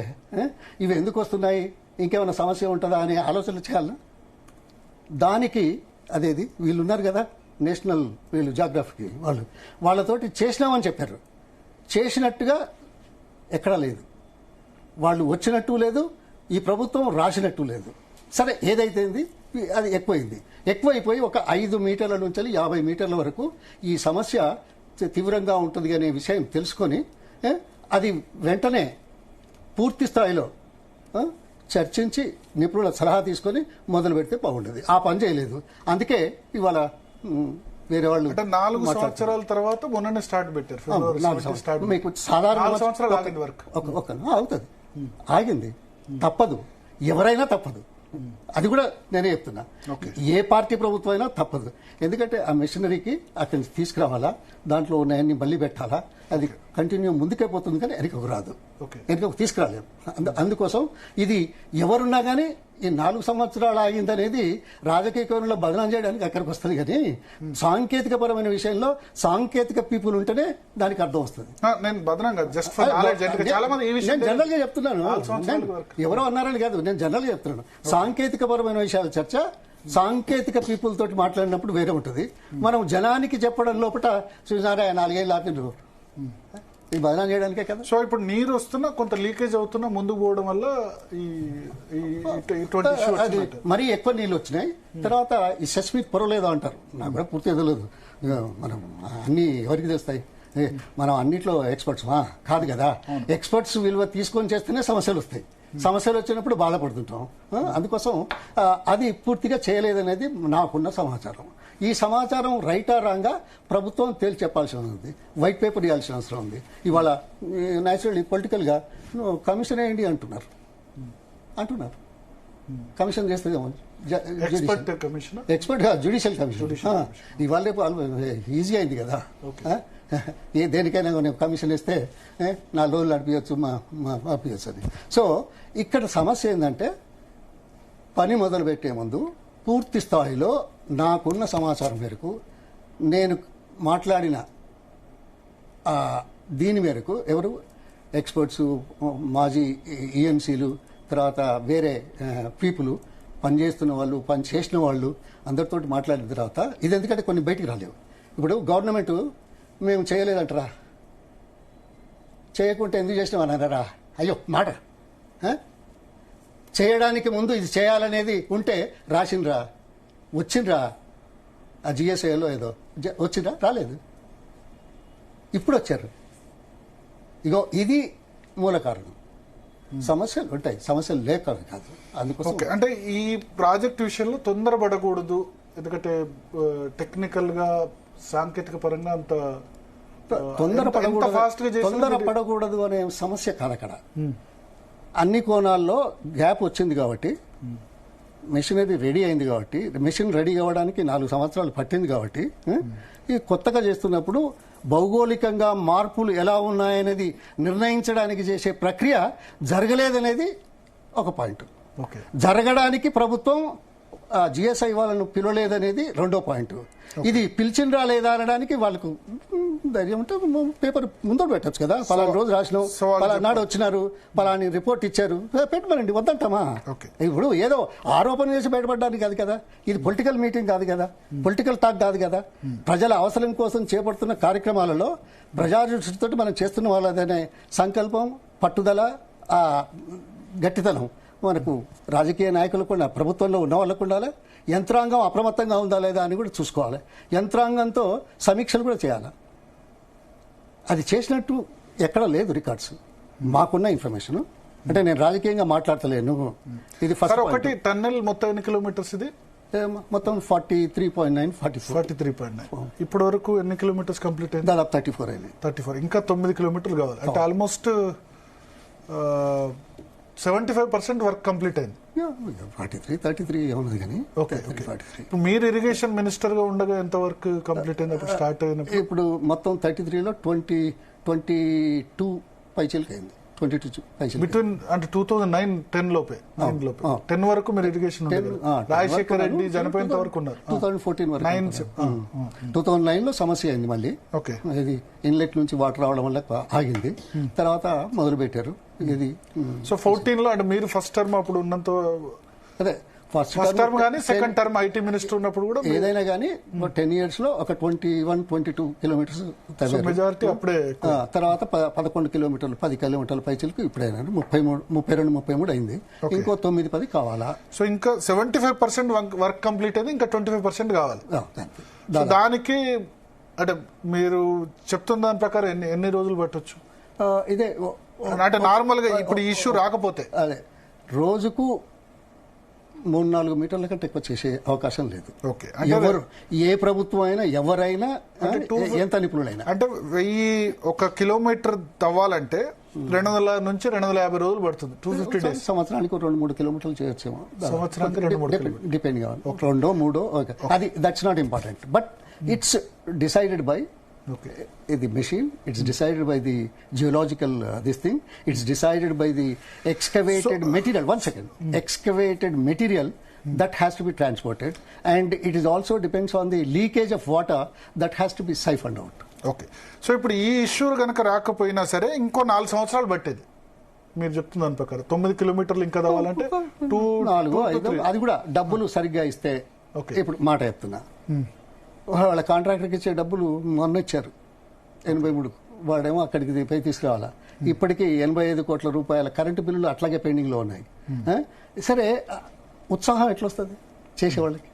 ఇవి ఎందుకు వస్తున్నాయి, ఇంకేమైనా సమస్య ఉంటుందా అనే ఆలోచనలు చేయాలి. దానికి అదేది వీళ్ళున్నారు కదా నేషనల్ వీళ్ళు జాగ్రఫీకి వాళ్ళతోటి చేసినామని చెప్పారు. చేసినట్టుగా ఎక్కడా లేదు. వాళ్ళు వచ్చినట్టు లేదు, ఈ ప్రభుత్వం రాసినట్టు లేదు. సరే ఏదైతే అది ఎక్కువైపోయి ఒక 5 మీటర్ల నుంచి 50 మీటర్ల వరకు ఈ సమస్య తీవ్రంగా ఉంటుంది అనే విషయం తెలుసుకొని అది వెంటనే పూర్తి స్థాయిలో చర్చించి నిపుణుల సలహా తీసుకొని మొదలు పెడితే బాగుండేది. ఆ పని చేయలేదు. అందుకే ఇవాళ వేరే వాళ్ళు 4 సంవత్సరాల తర్వాత మొన్ననే స్టార్ట్ పెట్టారు. మీకు సాధారణ అవుతుంది, ఆగింది, తప్పదు, ఎవరైనా తప్పదు. అది కూడా నేనే చెప్తున్నా. ఏ పార్టీ ప్రభుత్వం అయినా తప్పదు. ఎందుకంటే ఆ మెషినరీకి అక్కడి నుంచి తీసుకురావాలా, దాంట్లో ఉన్నాయన్ని మళ్ళీ పెట్టాలా, అది కంటిన్యూ ముందుకే పోతుంది కానీ వెనకకు రాదు, Okay. వెనకకు తీసుకురాలేము. అందుకోసం ఇది ఎవరున్నా కానీ ఈ 4 సంవత్సరాలు ఆగిందనేది రాజకీయ కోణంలో బదనాం చేయడానికి అక్కడికి వస్తుంది కానీ సాంకేతికపరమైన విషయంలో సాంకేతిక పీపుల్ ఉంటేనే దానికి అర్థం వస్తుంది. నేను బదనంగా జస్ట్ ఫర్ నాలెడ్జ్, చాలా మంది ఈ విషయం నేను జనరల్ గా చెప్తున్నాను, ఎవరో అన్నారని కాదు, నేను జనరల్ గా చెప్తున్నాను. సాంకేతికపరమైన విషయాల చర్చ సాంకేతిక పీపుల్ తోటి మాట్లాడినప్పుడు వేరే ఉంటుంది. మనం జనానికి చెప్పడం లోపల చూసారా 4 ఏళ్ళు ఆపినారు, ఈ బదనాం చేయడానికే కదా. సో ఇప్పుడు నీరు వస్తున్నా కొంత లీకేజ్ అవుతున్నా ముందుకు పోవడం వల్ల ఇటువంటి issue అది వచ్చినట్టు. మరీ ఎక్కువ నీళ్ళు వచ్చినాయి. తర్వాత ఈ సెస్మిక్ పొరలేదు అంటారు, నాకు కూడా పూర్తిగా తెలియదు. మనం అన్ని ఎవరికి తెలుస్తాయి, మనం అన్నిట్లో ఎక్స్పర్ట్స్ కాదు కదా. ఎక్స్పర్ట్స్ విలువ తీసుకొని చేస్తేనే సమస్యలు వస్తాయి, సమస్యలు వచ్చినప్పుడు బాధపడుతుంటాం. అందుకోసం అది పూర్తిగా చేయలేదనేది నాకున్న సమాచారం. ఈ సమాచారం రైటా రాంగా ప్రభుత్వం తేల్చి చెప్పాల్సి ఉంది, వైట్ పేపర్ ఇవ్వాల్సిన అవసరం ఉంది. ఇవాళ న్యాచురల్లీ పొలిటికల్గా కమిషన్ వేయండి అంటున్నారు. కమిషన్ చేస్తే ఎక్స్పర్ట్ జ్యుడిషియల్ కమిషన్ ఇవాళ రేపు ఈజీ అయింది కదా. దేనికైనా కమిషన్ ఇస్తే 4 రోజులు నడిపించచ్చు, ఆపియచ్చు అని. సో ఇక్కడ సమస్య ఏంటంటే పని మొదలు పెట్టే ముందు పూర్తి స్థాయిలో నాకున్న సమాచారం మేరకు నేను మాట్లాడిన దీని మేరకు ఎవరు ఎక్స్పర్ట్స్, మాజీ ఈఎంసీలు, తర్వాత వేరే పీపుల్, పనిచేస్తున్న వాళ్ళు, పని చేసిన వాళ్ళు అందరితో మాట్లాడిన తర్వాత ఇది ఎందుకంటే కొన్ని బయటికి రాలేవు. ఇప్పుడు గవర్నమెంట్ మేము చేయలేదంటారా, చేయకుంటే ఎందుకు చేసినాం అన్నారా, అయ్యో మాట. చేయడానికి ముందు ఇది చేయాలనేది ఉంటే రాసిండ్రా, వచ్చిండ్రా, ఆ జిఎస్ఐలో ఏదో వచ్చిండ్రా, రాలేదు, ఇప్పుడు వచ్చారు. ఇగో ఇది మూల కారణం. సమస్యలు ఉంటాయి, సమస్యలు లేక కాదు. అందుకోసం అంటే ఈ ప్రాజెక్ట్ విషయంలో తొందరపడకూడదు, ఎందుకంటే టెక్నికల్ గా సాంకేతిక పరంగా అంత తొందరపడకూడదు అనే సమస్య కాదు అక్కడ. అన్ని కోణాల్లో గ్యాప్ వచ్చింది కాబట్టి, మెషినరీ రెడీ అయింది కాబట్టి, మెషిన్ రెడీ అవ్వడానికి 4 సంవత్సరాలు పట్టింది కాబట్టి, ఈ కొత్తగా చేస్తున్నప్పుడు భౌగోళికంగా మార్పులు ఎలా ఉన్నాయనేది నిర్ణయించడానికి చేసే ప్రక్రియ జరగలేదనేది ఒక పాయింట్. జరగడానికి ప్రభుత్వం జిఎస్ఐ వాళ్ళను పిలవలేదనేది రెండో పాయింట్. ఇది పిలిచిండ్రా లేదా అనడానికి వాళ్ళకు ధైర్యం ఉంటే పేపర్ ముందు పెట్టచ్చు కదా. పలానా రోజు రాసినాం, పలానాడు వచ్చినారు, పలాని రిపోర్ట్ ఇచ్చారు, పెట్టమనండి, వద్దంటామా? ఇప్పుడు ఏదో ఆరోపణ చేసి బయటపడడానికి కాదు కదా, ఇది పొలిటికల్ మీటింగ్ కాదు కదా, పొలిటికల్ టాక్ కాదు కదా. ప్రజల అవసరం కోసం చేపడుతున్న కార్యక్రమాలలో ప్రజాదృష్టితో మనం చేస్తున్న వాళ్ళదనే సంకల్పం, పట్టుదల, గట్టితనం మనకు రాజకీయ నాయకులకు, ప్రభుత్వంలో ఉన్న వాళ్ళకు ఉండాలి. యంత్రాంగం అప్రమత్తంగా ఉందా లేదా అని కూడా చూసుకోవాలి. యంత్రాంగంతో సమీక్షలు కూడా చేయాలి. అది చేసినట్టు ఎక్కడ లేదు రికార్డ్స్, మాకున్న ఇన్ఫర్మేషన్. అంటే నేను రాజకీయంగా మాట్లాడతలేను. ఇది ఫస్ట్ ఒకటి టన్నెల్ మొత్తం ఎన్ని కిలోమీటర్స్? ఇది మొత్తం 43.9, 43.9. ఇప్పటి వరకు ఎన్ని కిలోమీటర్స్ కంప్లీట్ అయింది? దాదాపు 34 అయింది. 34, ఇంకా 9 కిలోమీటర్లు కావాలి. అంటే ఆల్మోస్ట్ 75% వర్క్ కంప్లీట్ అయింది. 33 ఏమన్నది కానీ. ఇప్పుడు మీరు ఇరిగేషన్ మినిస్టర్ గా ఉండగా ఎంత వర్క్ కంప్లీట్ అయింది అప్పుడు స్టార్ట్ అయినప్పుడు? ఇప్పుడు మొత్తం 33లో 22 పైచీలకి అయింది. 22 పైచీలకి బిట్వీన్ అంటే 2009-10 లోపే, 10 వరకు మీరు ఇరిగేషన్ రాజశేఖర్ రెడ్డి చనిపోయేంత వరకు ఉన్నారు. 2014 వరకు 2009లో సమస్య అయింది. మళ్ళీ ఇది ఇన్లెట్ నుంచి వాటర్ రావడం వల్ల ఆగింది. తర్వాత మొదలు పెట్టారు ఇది. సో 14లో అంటే మీరు ఫస్ట్ టర్మ్ అప్పుడు ఉన్నంత, అదే ఫస్ట్ టర్మ్ కానీ సెకండ్ టర్మ్ ఐటీ మినిస్టర్ ఉన్నప్పుడు కూడా ఏదైనా కానీ 10 years లో ఒక 21-22 కిలోమీటర్స్ మెజారిటీ అప్పుడే. తర్వాత 11 కిలోమీటర్లు, 10 కిలోమీటర్ల పైచలకు ఇప్పుడైనా 32-33 అయింది. ఇంకో 9-10 కావాలా? సో ఇంకా 75% వర్క్ కంప్లీట్ అయింది, ఇంకా 25% కావాలి. దానికి అంటే మీరు చెప్తున్న దాని ప్రకారం ఎన్ని రోజులు పట్టొచ్చు? ఇదే అంటే నార్మల్ గా ఇప్పుడు ఇష్యూ రాకపోతే అదే రోజుకు 3-4 మీటర్ల కంటే ఎక్కువ చేసే అవకాశం లేదు. ఎవరు, ఏ ప్రభుత్వం అయినా, ఎవరైనా, ఎంత నిపుణులైనా. అంటే 1 కిలోమీటర్ తవ్వాలంటే 200 నుంచి 250 రోజులు పడుతుంది. 250 days. సంవత్సరానికి 2-3 కిలోమీటర్లు చేయొచ్చేమో. సంవత్సరానికి 2-3 డిపెండ్ కావాలి, 2-3. అది that's not important, but it's decided by okay. The machine, it's decided by the geological this thing, it's decided by the excavated material. One second. Excavated material that has to be transported, and it is also depends on the leakage of water that has to be siphoned out. Okay. So ఇప్పుడు ఈ issue కనుక రాకపోయినా సరే ఇంకో 4 సంవత్సరాలు పట్టేది మీరు చెప్తున్న దాని ప్రకారం. 9 కిలోమీటర్లు ఇంకా రావాలంటే 4-5 అది కూడా డబ్బులు సరిగ్గా ఇస్తే. Okay. ఇప్పుడు మాట చెప్తున్నా, వాళ్ళ కాంట్రాక్టర్కి ఇచ్చే డబ్బులు మొన్న ఇచ్చారు 83, వాడేమో అక్కడికి పై తీసుకురావాలా. ఇప్పటికీ 85 కోట్ల రూపాయల కరెంటు బిల్లులు అట్లాగే పెండింగ్ లో ఉన్నాయి. సరే, ఉత్సాహం ఎట్లొస్తుంది చేసేవాళ్ళకి?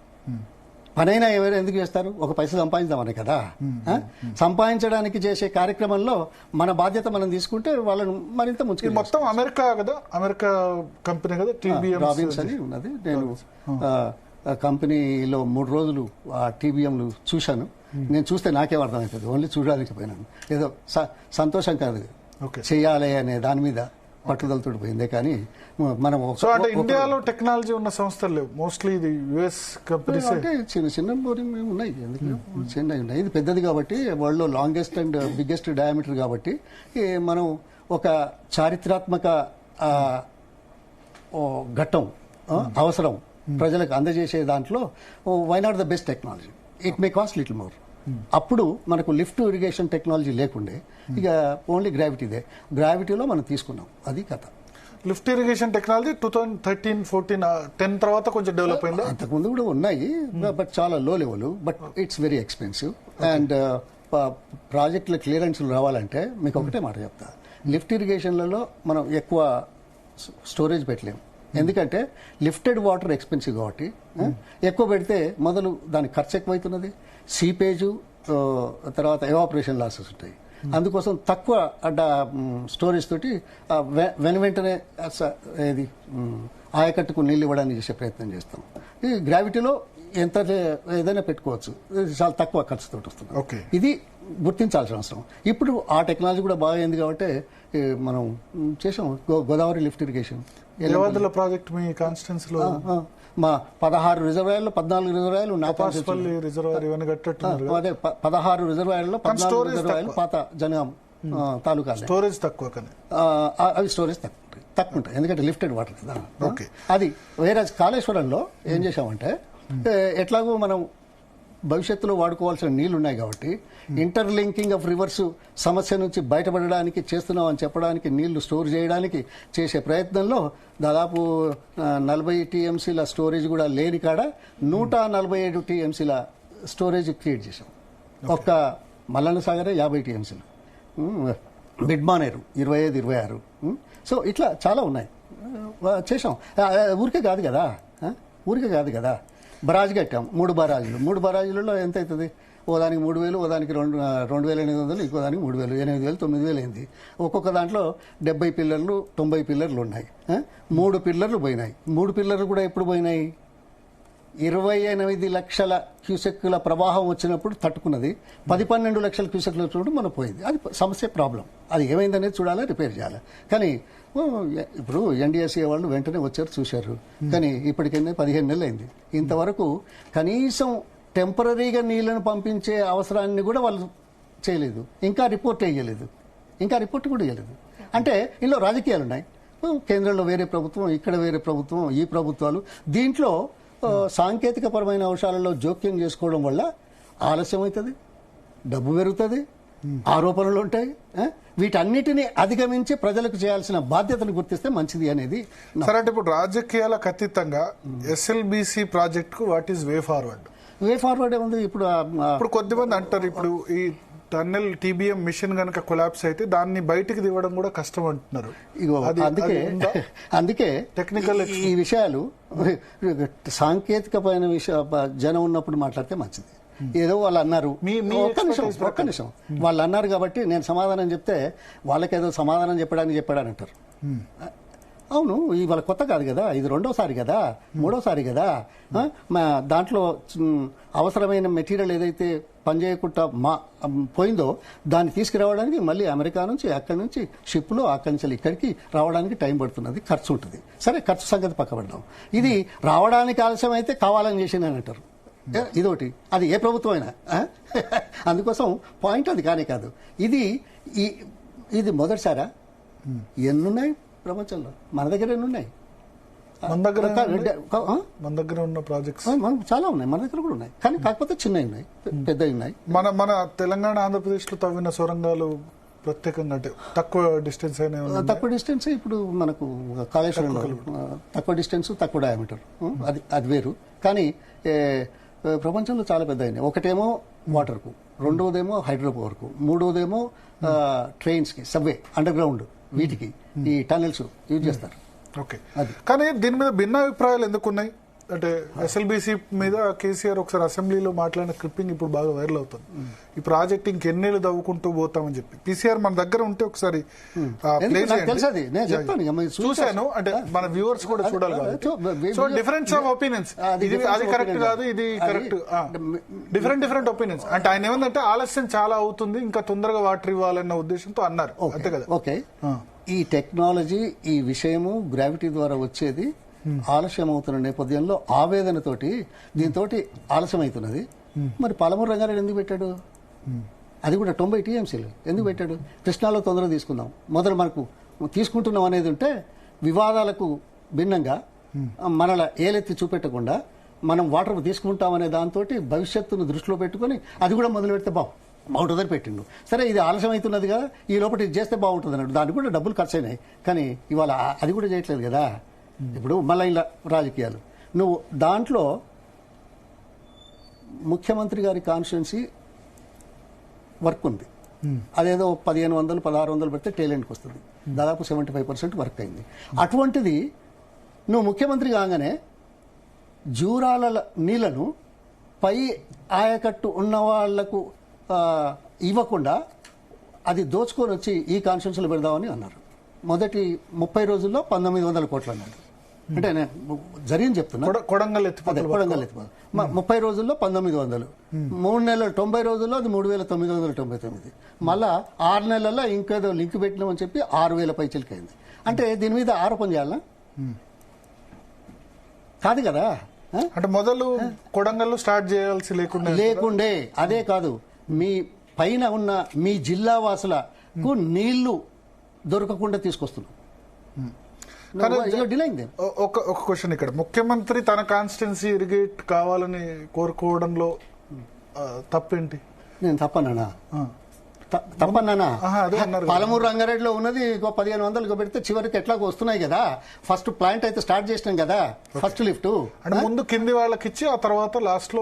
పనైనా ఎవరు ఎందుకు చేస్తారు? ఒక పైసా సంపాదించామనే కదా. సంపాదించడానికి చేసే కార్యక్రమంలో మన బాధ్యత మనం తీసుకుంటే వాళ్ళను మరింత ముందుకు. మొత్తం అమెరికా కదా, అమెరికా కంపెనీ కదా TBM రాబిన్స్ అని ఉన్నది. నేను కంపెనీలో 3 రోజులు ఆ TBMలు చూశాను. నేను చూస్తే నాకేం అర్థమవుతుంది, ఓన్లీ చూడడానికి పోయినాను. ఏదో సంతోషం కాదు, చేయాలి అనే దాని మీద పట్టుదలతో పోయిందే. కానీ మనం అంటే ఇండియాలో టెక్నాలజీ ఉన్న సంస్థలు లేవు, మోస్ట్లీ ఇది US కంపెనీస్. అంటే చిన్న చిన్న బోరింగ్ ఉన్నాయి, ఎందుకు చిన్న ఉన్నాయి. ఇది పెద్దది కాబట్టి, వరల్డ్ లో లాంగెస్ట్ అండ్ బిగ్గెస్ట్ డయామీటర్ కాబట్టి మనం ఒక చారిత్రాత్మక ఘట్టం అవసరం ప్రజలకు అందజేసే దాంట్లో why not the best technology, it may cost little more. అప్పుడు మనకు లిఫ్ట్ ఇరిగేషన్ టెక్నాలజీ లేకుండే, ఇక ఓన్లీ గ్రావిటీదే. గ్రావిటీలో మనం తీసుకున్నాం, అది కథ. లిఫ్ట్ ఇరిగేషన్ టెక్నాలజీ 2013, 14, 10 తర్వాత కొంచెం డెవలప్ అయింది. అంతకుముందు కూడా ఉన్నాయి, బట్ చాలా లో level, but it's very expensive. And ప్రాజెక్టుల క్లియరెన్స్లు రావాలంటే మీకు ఒకటే మాట చెప్తా, లిఫ్ట్ ఇరిగేషన్లలో మనం ఎక్కువ స్టోరేజ్ పెట్టలేము. ఎందుకంటే లిఫ్టెడ్ వాటర్ ఎక్స్పెన్సివ్ కాబట్టి ఎక్కువ పెడితే మొదలు దానికి ఖర్చు ఎక్కువైతున్నది, సీపేజు, తర్వాత ఎవాపరేషన్ లాసెస్ ఉంటాయి. అందుకోసం తక్కువ స్టోరేజ్ తోటి వెంటనే ఏది ఆయకట్టుకు నీళ్ళు ఇవ్వడానికి చేసే ప్రయత్నం చేస్తాం. ఈ గ్రావిటీలో ఎంత ఏదైనా పెట్టుకోవచ్చు, చాలా తక్కువ ఖర్చుతో వస్తుంది. ఇది గుర్తించాల్సిన అవసరం. ఇప్పుడు ఆ టెక్నాలజీ కూడా బాగా అయింది కాబట్టి మనం చేసాం. గోదావరి లిఫ్ట్ ఇరిగేషన్ ప్రాజెక్ట్ మీ కాన్స్టిట్యున్సీలో మా 16 రిజర్వాయర్లు 14 రిజర్వాయర్లు అదే 16 రిజర్వాయర్లో 14 రిజర్వాయర్లు పాత జనగాం తాలూకా. స్టోరేజ్ తక్కువ, అవి స్టోరేజ్ తక్కువ ఉంటాయి, ఎందుకంటే లిఫ్టెడ్ వాటర్ కదా. అది వేరే కాళేశ్వరంలో ఏం చేశామంటే, ఎట్లాగో మనం భవిష్యత్తులో వాడుకోవాల్సిన నీళ్లు ఉన్నాయి కాబట్టి ఇంటర్లింకింగ్ ఆఫ్ రివర్స్ సమస్య నుంచి బయటపడడానికి చేస్తున్నాం అని చెప్పడానికి, నీళ్లు స్టోర్ చేయడానికి చేసే ప్రయత్నంలో దాదాపు 40 TMCల స్టోరేజ్ కూడా లేని కాడ 147 TMCల స్టోరేజ్ క్రియేట్ చేశాం. ఒక్క మల్లన్న సాగరే 50 TMCలు, మిడ్మానేరు 25, 26. సో ఇట్లా చాలా ఉన్నాయి చేశాం. ఊరికే కాదు కదా, బరాజ్ కట్టాం. 3 బరాజులు, 3 బరాజులలో ఎంత అవుతుంది? ఓ దానికి 3,000, ఓ దానికి 2,800, ఇంకో దానికి 3,000, 8,000, 9,000 అయింది. ఒక్కొక్క దాంట్లో 70 పిల్లర్లు 90 పిల్లర్లు ఉన్నాయి. 3 పిల్లర్లు పోయినాయి. 3 పిల్లర్లు కూడా ఎప్పుడు పోయినాయి? 28 లక్షల క్యూసెక్కుల ప్రవాహం వచ్చినప్పుడు తట్టుకున్నది. 10-12 లక్షల క్యూసెక్కులు వచ్చినప్పుడు మనం పోయింది. అది సమస్య, ప్రాబ్లం. అది ఏమైందనేది చూడాలి, రిపేర్ చేయాలి. కానీ ఇప్పుడు NDSA వాళ్ళు వెంటనే వచ్చారు, చూశారు. కానీ ఇప్పటికైనా 15 నెలలు అయింది. ఇంతవరకు కనీసం టెంపరీగా నీళ్లను పంపించే అవసరాన్ని కూడా వాళ్ళు చేయలేదు. ఇంకా రిపోర్ట్ కూడా ఇవ్వలేదు. అంటే ఇందులో రాజకీయాలు ఉన్నాయి. కేంద్రంలో వేరే ప్రభుత్వం, ఇక్కడ వేరే ప్రభుత్వం, ఈ ప్రభుత్వాలు. దీంట్లో సాంకేతిక పరమైన అంశాలలో జోక్యం చేసుకోవడం వల్ల ఆలస్యం అవుతుంది, డబ్బు పెరుగుతుంది, ఆరోపణలు ఉంటాయి. వీటన్నిటిని అధిగమించి ప్రజలకు చేయాల్సిన బాధ్యతను గుర్తిస్తే మంచిది అనేది. సరే, అంటే ఇప్పుడు రాజకీయాలకు అతీతంగా SLBC ప్రాజెక్ట్ కు what is way forward? Way forward ఏముంది? ఇప్పుడు కొద్దిమంది అంటారు, ఇప్పుడు ఈ టన్నెల్ TBM మిషన్ గనక కొలాప్స్ అయితే దాన్ని బయటికి దివ్వడం కూడా కష్టం అంటున్నారు. అందుకే టెక్నికల్ ఈ విషయాలు సాంకేతికమైన జనం ఉన్నప్పుడు మాట్లాడితే మంచిది. ఏదో వాళ్ళు అన్నారు, ఒక్క నిమిషం వాళ్ళు అన్నారు కాబట్టి నేను సమాధానం చెప్తే వాళ్ళకేదో సమాధానం చెప్పాడంటారు. అవును, ఇవాళ కొత్త కాదు కదా, ఇది 2వసారి కదా, 3వసారి కదా. దాంట్లో అవసరమైన మెటీరియల్ ఏదైతే పనిచేయకుండా పోయిందో దాన్ని తీసుకురావడానికి మళ్ళీ అమెరికా నుంచి, అక్కడి నుంచి షిప్లో, అక్కడి నుంచి ఇక్కడికి రావడానికి టైం పడుతున్నది, ఖర్చు ఉంటుంది. సరే, ఖర్చు సంగతి పక్క పెడదాం. ఇది రావడానికి ఆలస్యం అయితే కావాలని చేసిందని అంటారు. ఇదొకటి, అది ఏ ప్రభుత్వం అయినా అందుకోసం పాయింట్ అది కానే కాదు. ఇది మొదటిసారా? ఎన్నున్నాయి ప్రపంచంలో? మన దగ్గర ఎన్నున్నాయి? మన దగ్గర ఉన్న ప్రాజెక్ట్స్ చాలా ఉన్నాయి, మన దగ్గర కూడా ఉన్నాయి. కానీ కాకపోతే చిన్నవి ఉన్నాయి, పెద్దవి ఉన్నాయి. మన తెలంగాణ ఆంధ్రప్రదేశ్ లో తవ్విన సొరంగాలు ప్రత్యేకంగా అంటే తక్కువ డిస్టెన్స్ అయినా తక్కువ డిస్టెన్స్ ఇప్పుడు మనకు కాళేశ్వరంలో తక్కువ డిస్టెన్స్ తక్కువ డయామీటర్, అది వేరు. కానీ ప్రపంచంలో చాలా పెద్ద అయినాయి. ఒకటేమో వాటర్కు, రెండోదేమో హైడ్రో పవర్కు, మూడోదేమో ట్రైన్స్కి, సబ్వే, అండర్ గ్రౌండ్, వీటికి ఈ టనెల్స్ యూజ్ చేస్తారు. ఓకే, కానీ దీని మీద భిన్న అభిప్రాయాలు ఎందుకున్నాయి అంటే ఎస్ఎల్బిసి మీద కేసీఆర్ ఒకసారి అసెంబ్లీలో మాట్లాడిన క్లిప్పింగ్ ఇప్పుడు బాగా వైరల్ అవుతుంది. ఈ ప్రాజెక్ట్ ఇంకెన్నేళ్ళు దవ్వుకుంటూ పోతామని చెప్పి పీసీఆర్ మన దగ్గర ఉంటే ఒకసారి చూశాను, అంటే మన వ్యూవర్స్ కూడా చూడాలి. సో డిఫరెన్స్ ఆఫ్ ఒపీనియన్స్, అది కరెక్ట్ కాదు, ఇది కరెక్ట్, డిఫరెంట్ ఒపీనియన్స్. అంటే ఆయన ఏమందంటే ఆలస్యం చాలా అవుతుంది, ఇంకా తొందరగా వాటర్ ఇవ్వాలన్న ఉద్దేశంతో అన్నారు, అంతే కదా? ఓకే, ఈ టెక్నాలజీ, ఈ విషయము గ్రావిటీ ద్వారా వచ్చేది ఆలస్యం అవుతున్న నేపథ్యంలో ఆవేదనతోటి దీంతో ఆలస్యం అవుతున్నది. మరి పాలమూరు రంగారెడ్డి ఎందుకు పెట్టాడు? అది కూడా 90 టీఎంసీలు ఎందుకు పెట్టాడు? కృష్ణాలో తొందరగా తీసుకుందాం, మొదలు మనకు తీసుకుంటున్నాం అనేది ఉంటే వివాదాలకు భిన్నంగా మనల ఏలెత్తి చూపెట్టకుండా మనం వాటర్ తీసుకుంటామనే దాంతో భవిష్యత్తును దృష్టిలో పెట్టుకుని అది కూడా మొదలు పెడితే బాగుంటుందని పెట్టిండు. సరే, ఇది ఆలస్యం అవుతున్నది కదా, ఈ లోపల ఇది చేస్తే బాగుంటుంది అన్నాడు. దానికి కూడా డబ్బులు ఖర్చు అయినాయి, కానీ ఇవాళ అది కూడా చేయట్లేదు కదా. ఇప్పుడు మళ్ళీ ఇలా రాజకీయాలు, నువ్వు దాంట్లో ముఖ్యమంత్రి గారి కాన్స్టిట్యున్సీ వర్క్ ఉంది, అదేదో 1500, 1600 పెడితే టేలెంట్కి వస్తుంది, దాదాపు 75% వర్క్ అయింది. అటువంటిది నువ్వు ముఖ్యమంత్రి కాగానే జూరాల నీళ్లను పై ఆయకట్టు ఉన్న వాళ్లకు ఇవ్వకుండా అది దోచుకొని వచ్చి ఈ కాన్స్టిట్యున్సీలో పెడదామని అన్నారు. మొదటి 30 రోజుల్లో 1900 కోట్లు అన్నాడు. అంటే నేను జరిగింది చెప్తున్నా. కొడంగల్ 30 రోజుల్లో 1900, 3 నెలలు 90 రోజుల్లో అది 3999, మళ్ళా 6 నెలల్లో ఇంకేదో లింక్ పెట్టినామని చెప్పి 6000 పైచలకి అయింది. అంటే దీని మీద ఆరోపణ చేయాలా? కాదు కదా. అంటే మొదలు కొడంగల్లో స్టార్ట్ చేయాల్సి లేకుండే. అదే కాదు, మీ పైన ఉన్న మీ జిల్లా వాసులకు నీళ్లు దొరకకుండా తీసుకొస్తున్నాం. ఒక క్వశ్చన్ ఇక్కడ, ముఖ్యమంత్రి తన కాన్స్టిట్యున్సీ ఇరిగేట్ కావాలని కోరుకోవడంలో తప్పేంటి? నేను తప్పన్నానా? పాలమూరు రంగారెడ్డిలో ఉన్నది 1500 పెడితే చివరికి ఎట్లా వస్తున్నాయి కదా. ఫస్ట్ ప్లాంట్ అయితే స్టార్ట్ చేసినాం కదా, ఫస్ట్ లిఫ్ట్. అంటే ముందు కింది వాళ్ళకి ఇచ్చి ఆ తర్వాత లాస్ట్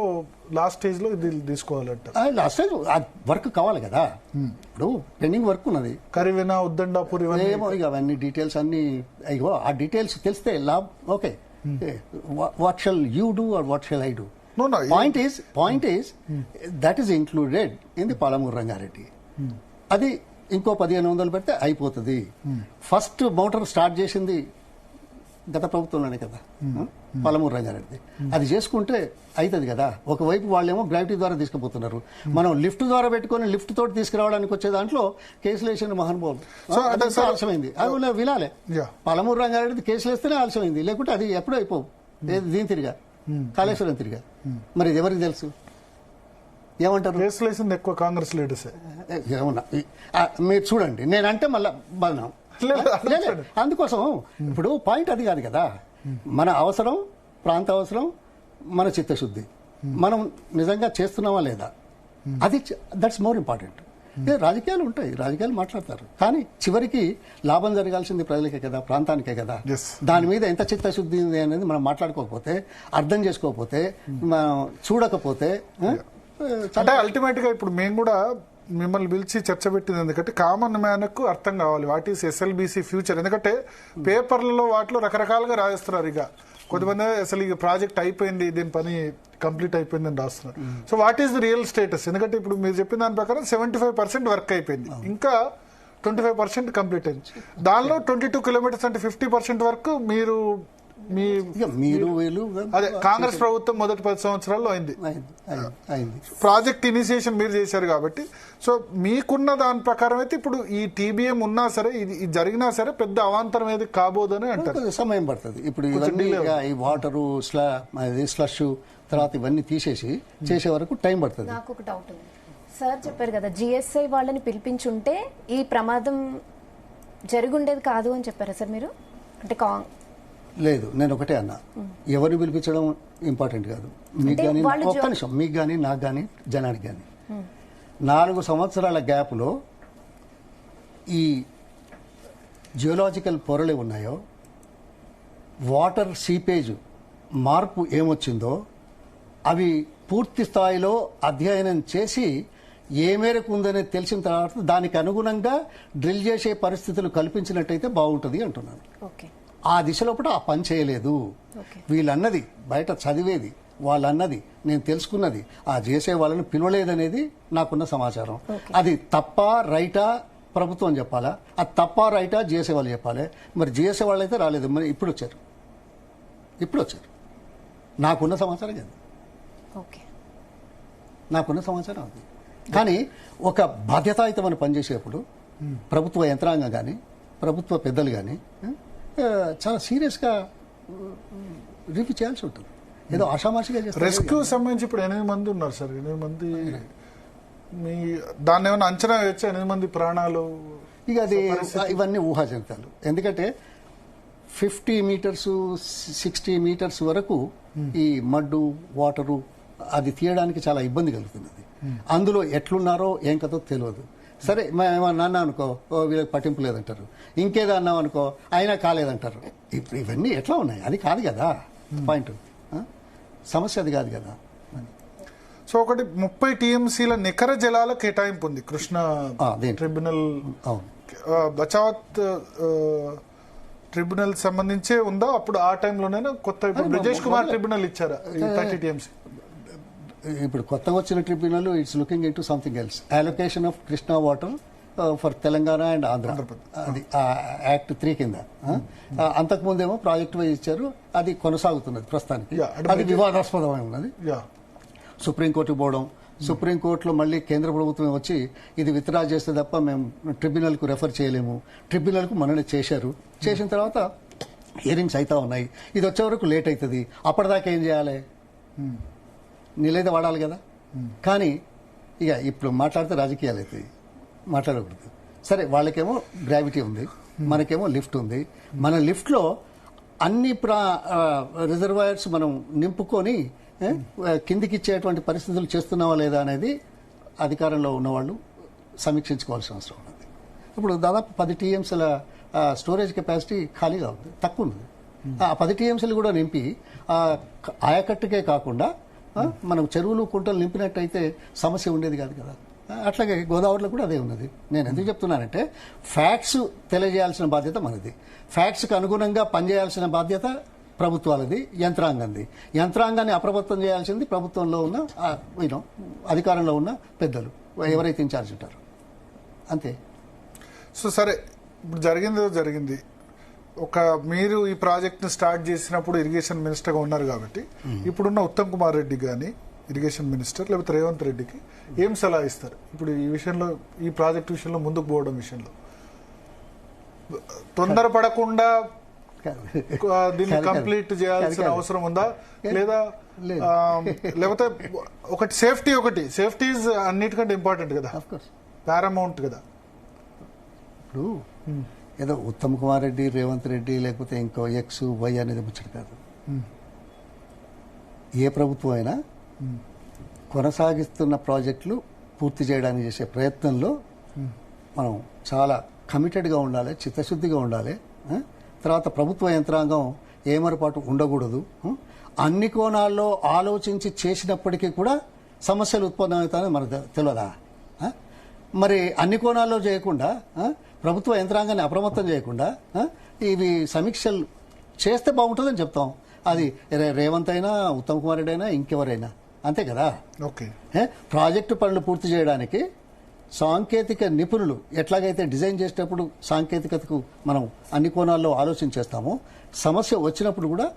స్టేజ్ లో ఇది తీసుకోవాలంట. లాస్ట్ స్టేజ్ వర్క్ కావాలి కదా. ఇప్పుడు పెండింగ్ వర్క్ ఉన్నది, కరివెన, ఉద్దండాపూర్, ఏమో ఇక అవన్నీ డీటెయిల్స్ అన్ని. అయ్యో, ఆ డీటెయిల్స్ తెలిస్తే లాభం. Okay, what shall you do or what shall I do? Point is that is included in the Palamuru Rangareddy. అది ఇంకో 1500 పెడితే అయిపోతుంది. ఫస్ట్ మోటార్ స్టార్ట్ చేసింది గత ప్రభుత్వంలోనే కదా, పాలమూరు రంగారెడ్డి. అది చేసుకుంటే అవుతుంది కదా. ఒకవైపు వాళ్ళేమో గ్రావిటీ ద్వారా తీసుకుపోతున్నారు, మనం లిఫ్ట్ ద్వారా పెట్టుకుని లిఫ్ట్ తోటి తీసుకురావడానికి వచ్చే దాంట్లో కేసులు వేసిన మహానుభావులు ఆలస్యమైంది. అది వినాలే. పాలమూరు రంగారెడ్డి కేసులు వేస్తేనే ఆలస్యమైంది, లేకుంటే అది ఎప్పుడూ అయిపోవు. దీని తిరిగా కాళేశ్వరం తిరిగా. మరి ఇది ఎవరికి తెలుసు? ఏమంటారు? ఎక్కువ కాంగ్రెస్ లీడర్స్. ఏమన్నా మీరు చూడండి, నేనంటే మళ్ళా బదనాం. అందుకోసం ఇప్పుడు పాయింట్ అది కాదు కదా. మన అవసరం, ప్రాంత అవసరం, మన చిత్తశుద్ధి, మనం నిజంగా చేస్తున్నామా లేదా, అది దట్స్ మోర్ ఇంపార్టెంట్. రాజకీయాలు ఉంటాయి, రాజకీయాలు మాట్లాడతారు, కానీ చివరికి లాభం జరగాల్సింది ప్రజలకే కదా, ప్రాంతానికే కదా. దాని మీద ఎంత చిత్తశుద్ధి ఉంది అనేది మనం మాట్లాడుకోకపోతే, అర్థం చేసుకోకపోతే, చూడకపోతే, అంటే అల్టిమేట్ గా ఇప్పుడు మేము కూడా మిమ్మల్ని పిలిచి చర్చ పెట్టింది ఎందుకంటే కామన్ మ్యాన్ కు అర్థం కావాలి వాట్ ఈస్ ఎస్ఎల్బిసి ఫ్యూచర్. ఎందుకంటే పేపర్లలో వాటిలో రకరకాలుగా రాయిస్తున్నారు. ఇక కొంతమంది అసలు ఈ ప్రాజెక్ట్ అయిపోయింది, దీని పని కంప్లీట్ అయిపోయింది అని రాస్తున్నారు. So what is the real status? ఎందుకంటే ఇప్పుడు మీరు చెప్పిన దాని ప్రకారం 75% వర్క్ అయిపోయింది, ఇంకా 25% కంప్లీట్ అయింది. దానిలో 22 కిలోమీటర్స్ అంటే 50% వరకు మీరు మీ ఇక మీరు వీళ్ళు అదే కాంగ్రెస్ ప్రభుత్వం మొదటి 10 సంవత్సరాల్లో అయింది. అయింది. ప్రాజెక్ట్ ఇనిషియేషన్ మీరు చేశారు కాబట్టి, సో మీకున్న దాని ప్రకారం అయితే ఇప్పుడు ఈ టీబీఎం ఉన్నా సరే, ఇది జరిగినా సరే పెద్ద అవాంతరం ఏది కాబోదని అంటారు. కొంచెం సమయం పడుతుంది. ఇప్పుడు ఇవన్నీ ఈ వాటరు స్లష్ తర్వాత ఇవన్నీ తీసేసి చేసే వరకు టైం పడుతుంది. నాకు ఒక డౌట్ ఉంది సార్, చెప్పారు కదా జిఎస్ఐ వాళ్ళని పిలిపించుంటే ఈ ప్రమాదం జరుగుండేది కాదు అని చెప్పారా సార్ మీరు? అంటే లేదు, నేను ఒకటే అన్నా, ఎవరిని పిలిపించడం ఇంపార్టెంట్ కాదు. మీకు కానీ ఒక్క నిమిషం, మీకు కానీ నాకు కానీ జనానికి కానీ 4 సంవత్సరాల గ్యాప్లో ఈ జియోలాజికల్ పొరలు ఉన్నాయో, వాటర్ సీపేజ్ మార్పు ఏమొచ్చిందో అవి పూర్తి స్థాయిలో అధ్యయనం చేసి ఏ మేరకు ఉందనేది తెలిసిన తర్వాత దానికి అనుగుణంగా డ్రిల్ చేసే పరిస్థితులు కల్పించినట్టయితే బాగుంటుంది అంటున్నాను. ఓకే, ఆ దిశలో కూడా ఆ పని చేయలేదు. వీళ్ళన్నది బయట చదివేది, వాళ్ళన్నది నేను తెలుసుకున్నది, ఆ చేసే వాళ్ళని పిలవలేదనేది నాకున్న సమాచారం. అది తప్ప రైటా ప్రభుత్వం చెప్పాలా? అది తప్ప రైటా చేసే వాళ్ళు చెప్పాలి. మరి చేసే వాళ్ళు అయితే రాలేదు, మరి ఇప్పుడు వచ్చారు. నాకున్న సమాచారం అది. నాకున్న సమాచారం అది. కానీ ఒక బాధ్యతాయుతమైన పనిచేసేప్పుడు ప్రభుత్వ యంత్రాంగం కానీ ప్రభుత్వ పెద్దలు కానీ చాలా సీరియస్గా రివ్యూ చేయాల్సి ఉంటుంది. ఏదో ఆషామాషిగా చేస్తారు. రెస్క్యూ సంబంధించి ఇప్పుడు 8 మంది ఉన్నారు సార్. 8 మంది మీ దాన్ని ఏమైనా అంచనా వేయచ్చా? 8 మంది ప్రాణాలు ఇక అది ఇవన్నీ ఊహాజనితాలు. ఎందుకంటే 50 మీటర్స్ 60 మీటర్స్ వరకు ఈ మడ్డు వాటరు అది తీయడానికి చాలా ఇబ్బంది కలుగుతున్నది. అందులో ఎట్లున్నారో ఏం కదో తెలియదు. సరే, ఏమన్నా అనుకో వీళ్ళకి పట్టింపు లేదంటారు, ఇంకేదో అన్నాం అనుకో అయినా కాలేదంటారు. ఇప్పుడు ఇవన్నీ ఎట్లా ఉన్నాయి? అది కాదు కదా పాయింట్. సమస్య అది కాదు కదా. సో ఒకటి 30 టీఎంసీల నికర జలాల కేటాయింపు ఉంది కృష్ణా ట్రిబ్యునల్. బచావత్ ట్రిబ్యునల్ సంబంధించే ఉందా? అప్పుడు ఆ టైంలోనే కొత్త బ్రిజేష్ కుమార్ ట్రిబ్యునల్ ఇచ్చారా 30 టీఎంసీ? ఇప్పుడు కొత్తగా వచ్చిన tribunal it's looking in to something else. Allocation of Krishna water for Telangana and Andhra, అది యాక్ట్ 3 కింద. అంతకుముందేమో ప్రాజెక్ట్ వైజ్ ఇచ్చారు, అది కొనసాగుతున్నది ప్రస్తుతానికి. అది వివాదాస్పదమై ఉన్నది. సుప్రీంకోర్టుకు పోవడం, సుప్రీంకోర్టులో మళ్ళీ కేంద్ర ప్రభుత్వం వచ్చి ఇది విత్డ్రా చేస్తే తప్ప మేము ట్రిబ్యునల్కు రెఫర్ చేయలేము, ట్రిబ్యునల్కు మనల్ని చేశారు. చేసిన తర్వాత హియరింగ్స్ అవుతా ఉన్నాయి. ఇది వచ్చే వరకు లేట్ అవుతుంది. అప్పటిదాకా ఏం చేయాలి? నీళ్ళైతే వాడాలి కదా. కానీ ఇక ఇప్పుడు మాట్లాడితే రాజకీయాలు అవుతాయి, మాట్లాడకూడదు. సరే, వాళ్ళకేమో గ్రావిటీ ఉంది, మనకేమో లిఫ్ట్ ఉంది. మన లిఫ్ట్లో అన్ని రిజర్వాయర్స్ మనం నింపుకొని కిందికి ఇచ్చేటువంటి పరిస్థితులు చేస్తున్నావా లేదా అనేది అధికారంలో ఉన్నవాళ్ళు సమీక్షించుకోవాల్సిన అవసరం ఉన్నది. ఇప్పుడు దాదాపు 10 టీఎంసీల స్టోరేజ్ కెపాసిటీ ఖాళీగా ఉంది, తక్కువ ఉంది. ఆ 10 టీఎంసీలు కూడా నింపి ఆయకట్టుకే కాకుండా మనం చెరువులు కుంటలు నింపినట్టయితే సమస్య ఉండేది కాదు కదా. అట్లాగే గోదావరిలో కూడా అదే ఉన్నది. నేను ఎందుకు చెప్తున్నానంటే ఫ్యాక్ట్స్ తెలియజేయాల్సిన బాధ్యత మనది, ఫ్యాక్ట్స్కి అనుగుణంగా పనిచేయాల్సిన బాధ్యత ప్రభుత్వాలది, యంత్రాంగంది. యంత్రాంగాన్ని అప్రమత్తం చేయాల్సింది ప్రభుత్వంలో ఉన్న అధికారంలో ఉన్న పెద్దలు, ఎవరైతే ఇన్ఛార్జ్ ఉంటారో, అంతే. సో సరే, ఇప్పుడు జరిగింది. మీరు ఈ ప్రాజెక్ట్ ని స్టార్ట్ చేసినప్పుడు ఇరిగేషన్ మినిస్టర్ గా ఉన్నారు కాబట్టి, ఇప్పుడున్న ఉత్తమ్ కుమార్ రెడ్డి గాని ఇరిగేషన్ మినిస్టర్ లేకపోతే రేవంత్ రెడ్డికి ఏం సలహా ఇస్తారు? ఇప్పుడు ఈ విషయంలో, ఈ ప్రాజెక్ట్ విషయంలో ముందుకు పోవడం విషయంలో తొందరపడకుండా దీన్ని కంప్లీట్ చేయాల్సిన అవసరం ఉందా? లేదా లేకపోతే సేఫ్టీ ఈజ్ అన్నిటికంటే ఇంపార్టెంట్ కదా, పారామౌంట్ కదా. ఇప్పుడు ఏదో ఉత్తమ్ కుమార్ రెడ్డి, రేవంత్ రెడ్డి లేకపోతే ఇంకో ఎక్స్ వై అనేది ముచ్చట కాదు. ఏ ప్రభుత్వం అయినా కొనసాగిస్తున్న ప్రాజెక్టులు పూర్తి చేయడానికి చేసే ప్రయత్నంలో మనం చాలా కమిటెడ్గా ఉండాలి, చిత్తశుద్ధిగా ఉండాలి. తర్వాత ప్రభుత్వ యంత్రాంగం ఏమరపాటు ఉండకూడదు. అన్ని కోణాల్లో ఆలోచించి చేసినప్పటికీ కూడా సమస్యలు ఉత్పన్నమవుతాయని మనకు తెలియదా? మరి అన్ని కోణాల్లో చేయకుండా, ప్రభుత్వ యంత్రాంగాన్ని అప్రమత్తం చేయకుండా ఇవి సమీక్షలు చేస్తే బాగుంటుందని చెప్తాం. అది రేవంత్ అయినా, ఉత్తమ్ కుమార్ రెడ్డి అయినా, ఇంకెవరైనా అంతే కదా. ఓకే, ప్రాజెక్టు పనులు పూర్తి చేయడానికి సాంకేతిక నిపుణులు ఎట్లాగైతే డిజైన్ చేసేటప్పుడు సాంకేతికతకు మనం అన్ని కోణాల్లో ఆలోచన చేస్తామో, సమస్య వచ్చినప్పుడు కూడా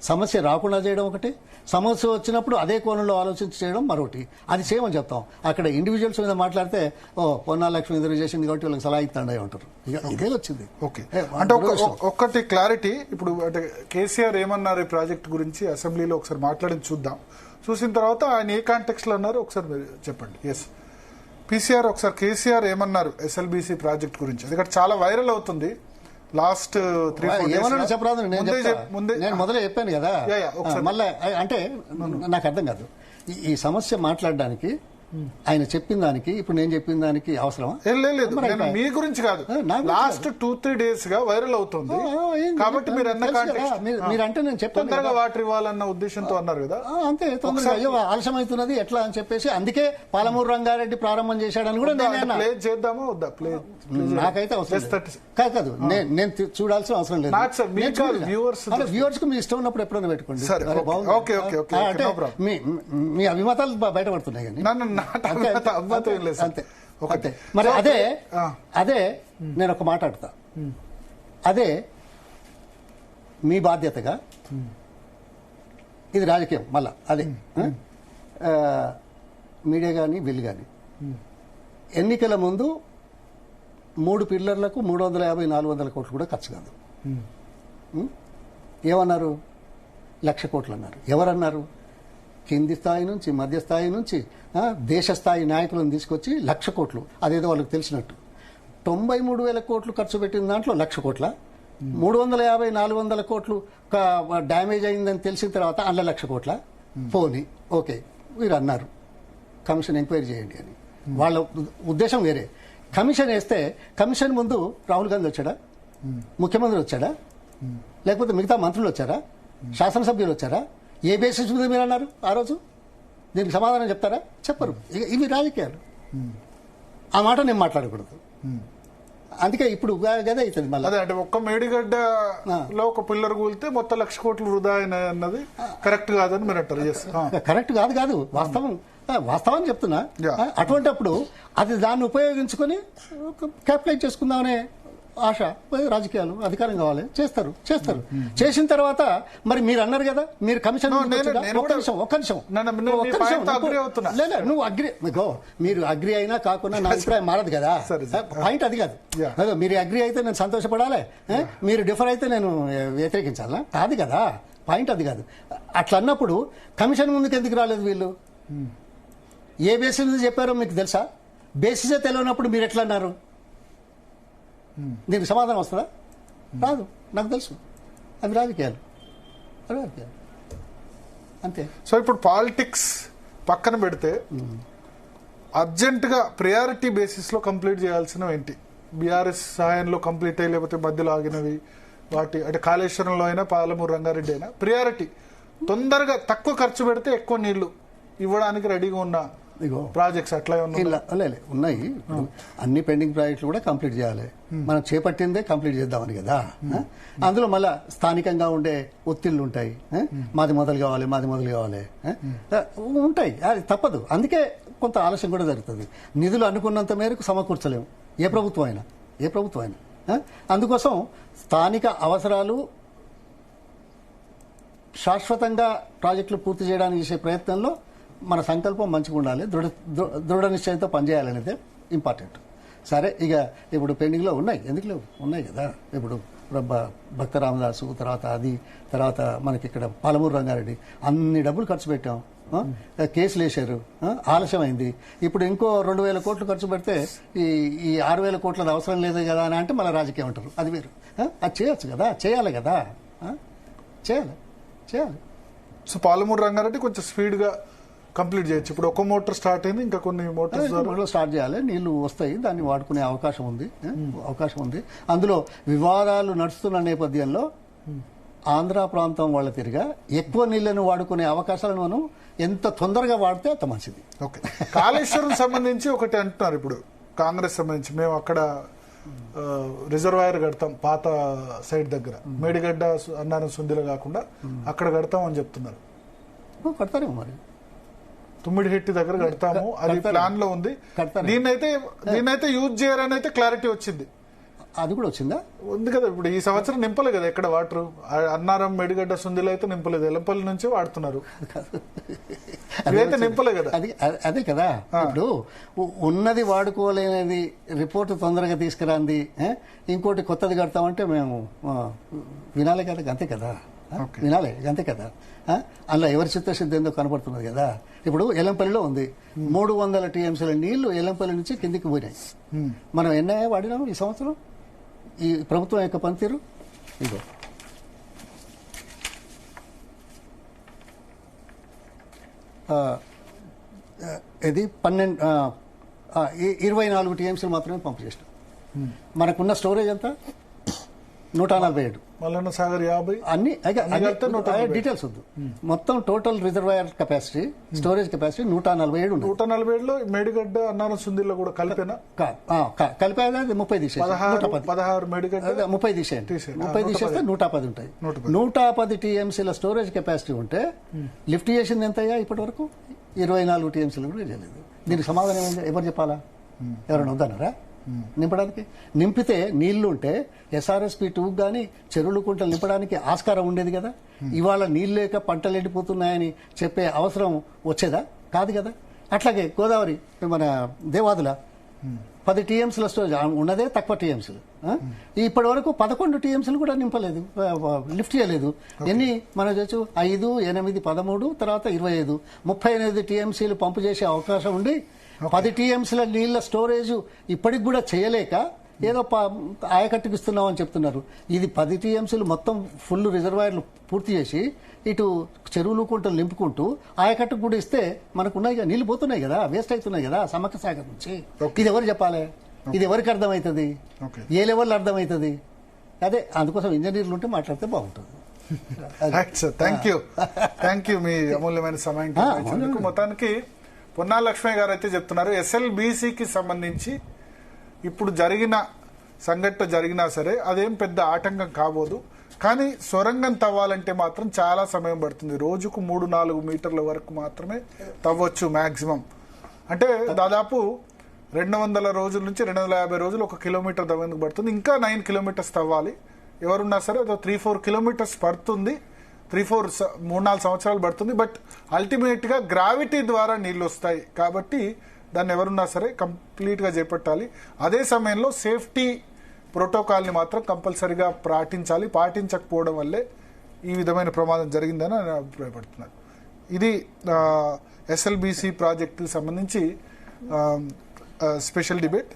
సమస్య రాకుండా చేయడం ఒకటి, సమస్య వచ్చినప్పుడు అదే కోణంలో ఆలోచించి చేయడం మరొకటి. అది చేయమని చెప్తాం. అక్కడ ఇండివిజువల్స్ మీద మాట్లాడితే పొన్నాల లక్ష్మి ఇద్దరు చేసింది కాబట్టి వాళ్ళకి సలహా ఇస్తాండే ఉంటారు. ఇక ఇదే వచ్చింది. ఓకే, అంటే ఒక్కటి క్లారిటీ, ఇప్పుడు అంటే కేసీఆర్ ఏమన్నారు ఈ ప్రాజెక్ట్ గురించి అసెంబ్లీలో ఒకసారి మాట్లాడి చూద్దాం. చూసిన తర్వాత ఆయన ఏ కాంటెక్స్ట్ లో అన్నారు ఒకసారి మీరు చెప్పండి. ఎస్ పీసీఆర్, ఒకసారి కేసీఆర్ ఏమన్నారు ఎస్ఎల్బీసీ ప్రాజెక్ట్ గురించి? ఎందుకంటే చాలా వైరల్ అవుతుంది లాస్ట్ 3-4 ఏమన్నా చెప్పరాదు. నేను మొదలే చెప్పాను కదా, మళ్ళీ అంటే నాకు అర్థం కాదు ఈ సమస్య మాట్లాడడానికి. ఆయన చెప్పిన దానికి ఇప్పుడు నేను చెప్పిన దానికి అవసరమా? లేదు, మీ గురించి కాదు, లాస్ట్ 2-3 days గా వైరల్ అవుతుంది కాబట్టి మీరు మీరంటే నేను చెప్తాను తొందరగా వాటర్ ఇవ్వాలన్న ఉద్దేశంతో అన్నారు కదా. అంతే, తొందరగా అయ్యో ఆలస్యం అవుతున్నది ఎట్లా అని చెప్పేసి అందుకే పాలమూరు రంగారెడ్డి ప్రారంభం చేశాడని కూడా నేను ప్లే చేద్దామా వద్దా? ప్లే నాకైతే అవసరం కాదు, నేను చూడాల్సిన అవసరం లేదు. వ్యూవర్స్ కు మీ ఇష్టం ఉన్నప్పుడు ఎప్పుడైనా పెట్టుకోండి. మీ అభిమతాలు బయటపడుతున్నాయి కానీ అంతే. మరి అదే నేను ఒక మాట అడుగుతా. అదే మీ బాధ్యతగా, ఇది రాజకీయం మళ్ళా అదే మీడియా కానీ వీళ్ళు కానీ ఎన్నికల ముందు 3 పిల్లర్లకు 350-400 కోట్లు కూడా ఖర్చు కాదు. ఏమన్నారు? 1,00,000 కోట్లు అన్నారు. ఎవరన్నారు? కింది స్థాయి నుంచి, మధ్య స్థాయి నుంచి, దేశ స్థాయి నాయకులను తీసుకొచ్చి 1,00,000 కోట్లు, అదేదో వాళ్ళకి తెలిసినట్టు 93,000 కోట్లు ఖర్చు పెట్టిన దాంట్లో 1,00,000 కోట్ల, 350-400 కోట్లు డ్యామేజ్ అయిందని తెలిసిన తర్వాత అందులో 1,00,000 కోట్ల పోని. ఓకే, వీరు అన్నారు కమిషన్ ఎంక్వైరీ చేయండి అని. వాళ్ళ ఉద్దేశం వేరే. కమిషన్ వేస్తే కమిషన్ ముందు రాహుల్ గాంధీ వచ్చాడా? ముఖ్యమంత్రి వచ్చాడా? లేకపోతే మిగతా మంత్రులు వచ్చారా? శాసనసభ్యులు వచ్చారా? ఏ బేసిస్ మీద మీరు అన్నారు ఆ రోజు? దీనికి సమాధానం చెప్తారా? చెప్పరు. ఇవి రాజకీయాలు. ఆ మాట నేను మాట్లాడకూడదు. అందుకే ఇప్పుడు గదే అవుతుంది మళ్ళీ. అదే అంటే ఒక్క మేడిగడ్డలో ఒక పిల్లర్ కూలితే మొత్తం 1,00,000 కోట్లు వృధా అన్నది కరెక్ట్ కాదని మీరు అంటారు. కరెక్ట్ కాదు, వాస్తవం చెప్తున్నా. అటువంటిప్పుడు అది దాన్ని ఉపయోగించుకొని క్యాపిటలైజ్ చేసుకుందామనే ఆశ. రాజకీయాలు అధికారం కావాలి, చేస్తారు. చేసిన తర్వాత మరి మీరు అన్నారు కదా, మీరు కమిషన్ ఒక్క నిమిషం నువ్వు అగ్రి మీరు అగ్రి అయినా కాకుండా నా అభిప్రాయం మారదు కదా. పాయింట్ అది కాదు. మీరు అగ్రి అయితే నేను సంతోషపడాలి, మీరు డిఫర్ అయితే నేను వ్యతిరేకించాలా? కాదు కదా, పాయింట్ అది కాదు. అట్లా అన్నప్పుడు కమిషన్ ముందుకు ఎందుకు రాలేదు వీళ్ళు? ఏ బేసిస్ మీద చెప్పారో మీకు తెలుసా? బేసిసే తెలియనప్పుడు మీరు ఎట్లా అన్నారు? దీనికి సమాధానం వస్తుందా? రాదు. నాకు తెలుసు. అది రాజకీయాలు అంతే. సో ఇప్పుడు పాలిటిక్స్ పక్కన పెడితే అర్జెంటుగా ప్రయారిటీ బేసిస్ లో కంప్లీట్ చేయాల్సినవి ఏంటి? బీఆర్ఎస్ సహాయంలో కంప్లీట్ అయ్యి లేకపోతే మధ్యలో ఆగినవి వాటి అంటే కాళేశ్వరంలో అయినా పాలమూరు రంగారెడ్డి అయినా ప్రయారిటీ తొందరగా తక్కువ ఖర్చు పెడితే ఎక్కువ నీళ్లు ఇవ్వడానికి రెడీగా ఉన్న ప్రాజెక్ట్స్ అట్లా ఉన్నాయి. అన్ని పెండింగ్ ప్రాజెక్టులు కూడా కంప్లీట్ చేయాలి. మనం చేపట్టిందే కంప్లీట్ చేద్దామని కదా. అందులో మళ్ళా స్థానికంగా ఉండే ఒత్తిళ్లు ఉంటాయి. మాది మొదలు కావాలి ఉంటాయి. అది తప్పదు. అందుకే కొంత ఆలస్యం కూడా జరుగుతుంది. నిధులు అనుకున్నంత మేరకు సమకూర్చలేము ఏ ప్రభుత్వం అయినా. అందుకోసం స్థానిక అవసరాలు శాశ్వతంగా ప్రాజెక్టులు పూర్తి చేయడానికి చేసే ప్రయత్నంలో మన సంకల్పం మంచిగా ఉండాలి, దృఢ నిశ్చయంతో పనిచేయాలనేదే ఇంపార్టెంట్. సరే, ఇక ఇప్పుడు పెండింగ్లో ఉన్నాయి, ఎందుకు లేవు? ఉన్నాయి కదా. ఇప్పుడు భక్త రామదాసు తర్వాత మనకి ఇక్కడ పాలమూరు రంగారెడ్డి అన్ని డబ్బులు ఖర్చు పెట్టాం, కేసులు వేశారు, ఆలస్యమైంది. ఇప్పుడు ఇంకో 2,000 కోట్లు ఖర్చు పెడితే ఈ 6,000 కోట్లది అవసరం లేదు కదా అని అంటే మళ్ళీ రాజకీయం అంటారు. అది వేరు. అది చేయొచ్చు కదా, చేయాలి కదా, చేయాలి. సో పాలమూరు రంగారెడ్డి కొంచెం స్పీడ్ గా కంప్లీట్ చేయొచ్చు. ఇప్పుడు ఒక మోటార్ స్టార్ట్ అయింది, ఇంకా కొన్ని మోటార్స్ స్టార్ట్ చేయాలి. నీళ్లు వస్తాయి, దాన్ని వాడుకునే అవకాశం ఉంది. అందులో వివాదాలు నడుస్తున్న నేపథ్యంలో ఆంధ్ర ప్రాంతం వాళ్ళ తిరిగా ఎక్కువ నీళ్లను వాడుకునే అవకాశాలను మనం ఎంత తొందరగా వాడితే అంత మంచిది. ఓకే, కాళేశ్వరం సంబంధించి ఒకటి అంటున్నారు. ఇప్పుడు కాంగ్రెస్ సంబంధించి మేము అక్కడ రిజర్వాయర్ కడతాం పాత సైడ్ దగ్గర, మేడిగడ్డ అన్నారం సుందిలో కాకుండా అక్కడ కడతాం అని చెప్తున్నారు. కడతారేమో మరి తుమ్మిడిహెట్టి దగ్గర కడతాము, అది ప్లాన్ లో ఉంది. దీన్నైతే యూజ్ చేయరని అయితే క్లారిటీ వచ్చింది. అది కూడా వచ్చిందా? ఉంది కదా. ఇప్పుడు ఈ సంవత్సరం నింపలేదు కదా ఎక్కడ వాటర్. అన్నారం, మేడిగడ్డ, సుందిలో అయితే నింపలేదు, ఎల్లంపల్లి నుంచి వాడుతున్నారు. ఇదైతే నింపలే కదా. అదే కదా. ఇప్పుడు ఉన్నది వాడుకోలేనిది రిపోర్ట్ తొందరగా తీసుకురాంది, ఇంకోటి కొత్తది కడతామంటే మేము వినాలే కదా. అంతే కదా, వినాలే అంతే కదా. అందులో ఎవరి చిత్తశుద్ధి ఏందో కనపడుతున్నది కదా. ఇప్పుడు ఎల్లంపల్లిలో ఉంది 300 టీఎంసీల నీళ్లు ఎల్లంపల్లి నుంచి కిందికి పోయినాయి. మనం ఎన్నో వాడినాము ఈ సంవత్సరం, ఈ ప్రభుత్వం యొక్క పనితీరు. ఇదో ఇది 24 టీఎంసీలు మాత్రమే పంపు చేసినాం. మనకున్న స్టోరేజ్ అంతా 147. మల్లన్న సాగర్ 50, అన్ని డీటెయిల్స్ వద్దు. మొత్తం total reservoir capacity, storage capacity 147 ఉంది. 147లో మేడిగడ్డ, అన్నారం, సుందిలో కూడా కలిపేనా? కలిపేది 30 తీసేసి 16 మేడిగడ్డ 30 తీసేయండి. 30 తీసేస్తే 110 ఉంటాయి. 110 టీఎంసీల స్టోరేజ్ కెపాసిటీ ఉంటే లిఫ్ట్ చేసింది ఎంతయ్యా ఇప్పటి వరకు? 24 టీఎంసీలు కూడా చేయలేదు. దీనికి సమాధానం ఎవరు చెప్పాలా? ఎవరైనా వద్దన్నారా నింపడానికి? నింపితే నీళ్లు ఉంటే SRSP 2 కానీ చెరువులు కుంటలు నింపడానికి ఆస్కారం ఉండేది కదా. ఇవాళ నీళ్ళు లేక పంటలు ఎండిపోతున్నాయని చెప్పే అవసరం వచ్చేదా? కాదు కదా. అట్లాగే గోదావరి, మన దేవాదుల 10 టీఎంసీల స్టోరేజ్ ఉన్నదే తక్కువ టీఎంసీలు. ఇప్పటి వరకు 11 టీఎంసీలు కూడా నింపలేదు, లిఫ్ట్ చేయలేదు. ఎన్ని మనం చూసు 5, 8, 13, తర్వాత 25, 38 టీఎంసీలు పంపు చేసే అవకాశం ఉండి 10 టీఎంసీల నీళ్ల స్టోరేజ్ ఇప్పటికి కూడా చేయలేక ఏదో ఆయకట్టుకు ఇస్తున్నాం అని చెప్తున్నారు. ఇది 10 టీఎంసీలు మొత్తం ఫుల్ రిజర్వాయర్లు పూర్తి చేసి ఇటు చెరువులు కుంటలు నింపుకుంటూ ఆయకట్టుకు కూడా ఇస్తే మనకున్నాయి నీళ్లు పోతున్నాయి కదా, వేస్ట్ అవుతున్నాయి కదా సమ్మక్క సాగర్ నుంచి. ఇది ఎవరు చెప్పాలి? ఇది ఎవరికి అర్థమవుతుంది? ఏ లెవెల్లో అర్థమవుతుంది? అదే అందుకోసం ఇంజనీర్లు ఉంటే మాట్లాడితే బాగుంటుంది. థ్యాంక్ యూ మీ అమూల్యమైన సమయం. మొత్తానికి పొన్నాల లక్ష్మయ్య గారు అయితే చెప్తున్నారు, SLBCకి సంబంధించి ఇప్పుడు సంఘటన జరిగినా సరే అదేం పెద్ద ఆటంకం కాబోదు. కానీ సొరంగం తవ్వాలంటే మాత్రం చాలా సమయం పడుతుంది. రోజుకు 3-4 మీటర్ల వరకు మాత్రమే తవ్వచ్చు మాక్సిమం. అంటే దాదాపు 200 రోజుల నుంచి 250 రోజులు 1 కిలోమీటర్ తవ్వేందుకు పడుతుంది. ఇంకా 9 కిలోమీటర్స్ తవ్వాలి. ఎవరున్నా సరే 3-4 కిలోమీటర్స్ పడుతుంది. 3-4 సంవత్సరాలు పడుతుంది. బట్ అల్టిమేట్ గా గ్రావిటీ ద్వారా నీళ్లు వస్తాయి కాబట్టి దాన్ని ఎవరున్నా సరే కంప్లీట్ గా చేపట్టాలి. అదే సమయంలో సేఫ్టీ ప్రోటోకాల్ ని మాత్రం కంపల్సరీగా పాటించాలి. పాటించకపోవడం వల్లే ఈ విధమైన ప్రమాదం జరిగిందని నేను అభిప్రాయపడుతున్నాను. ఇది SLBC ప్రాజెక్టుకి సంబంధించి స్పెషల్ డిబేట్.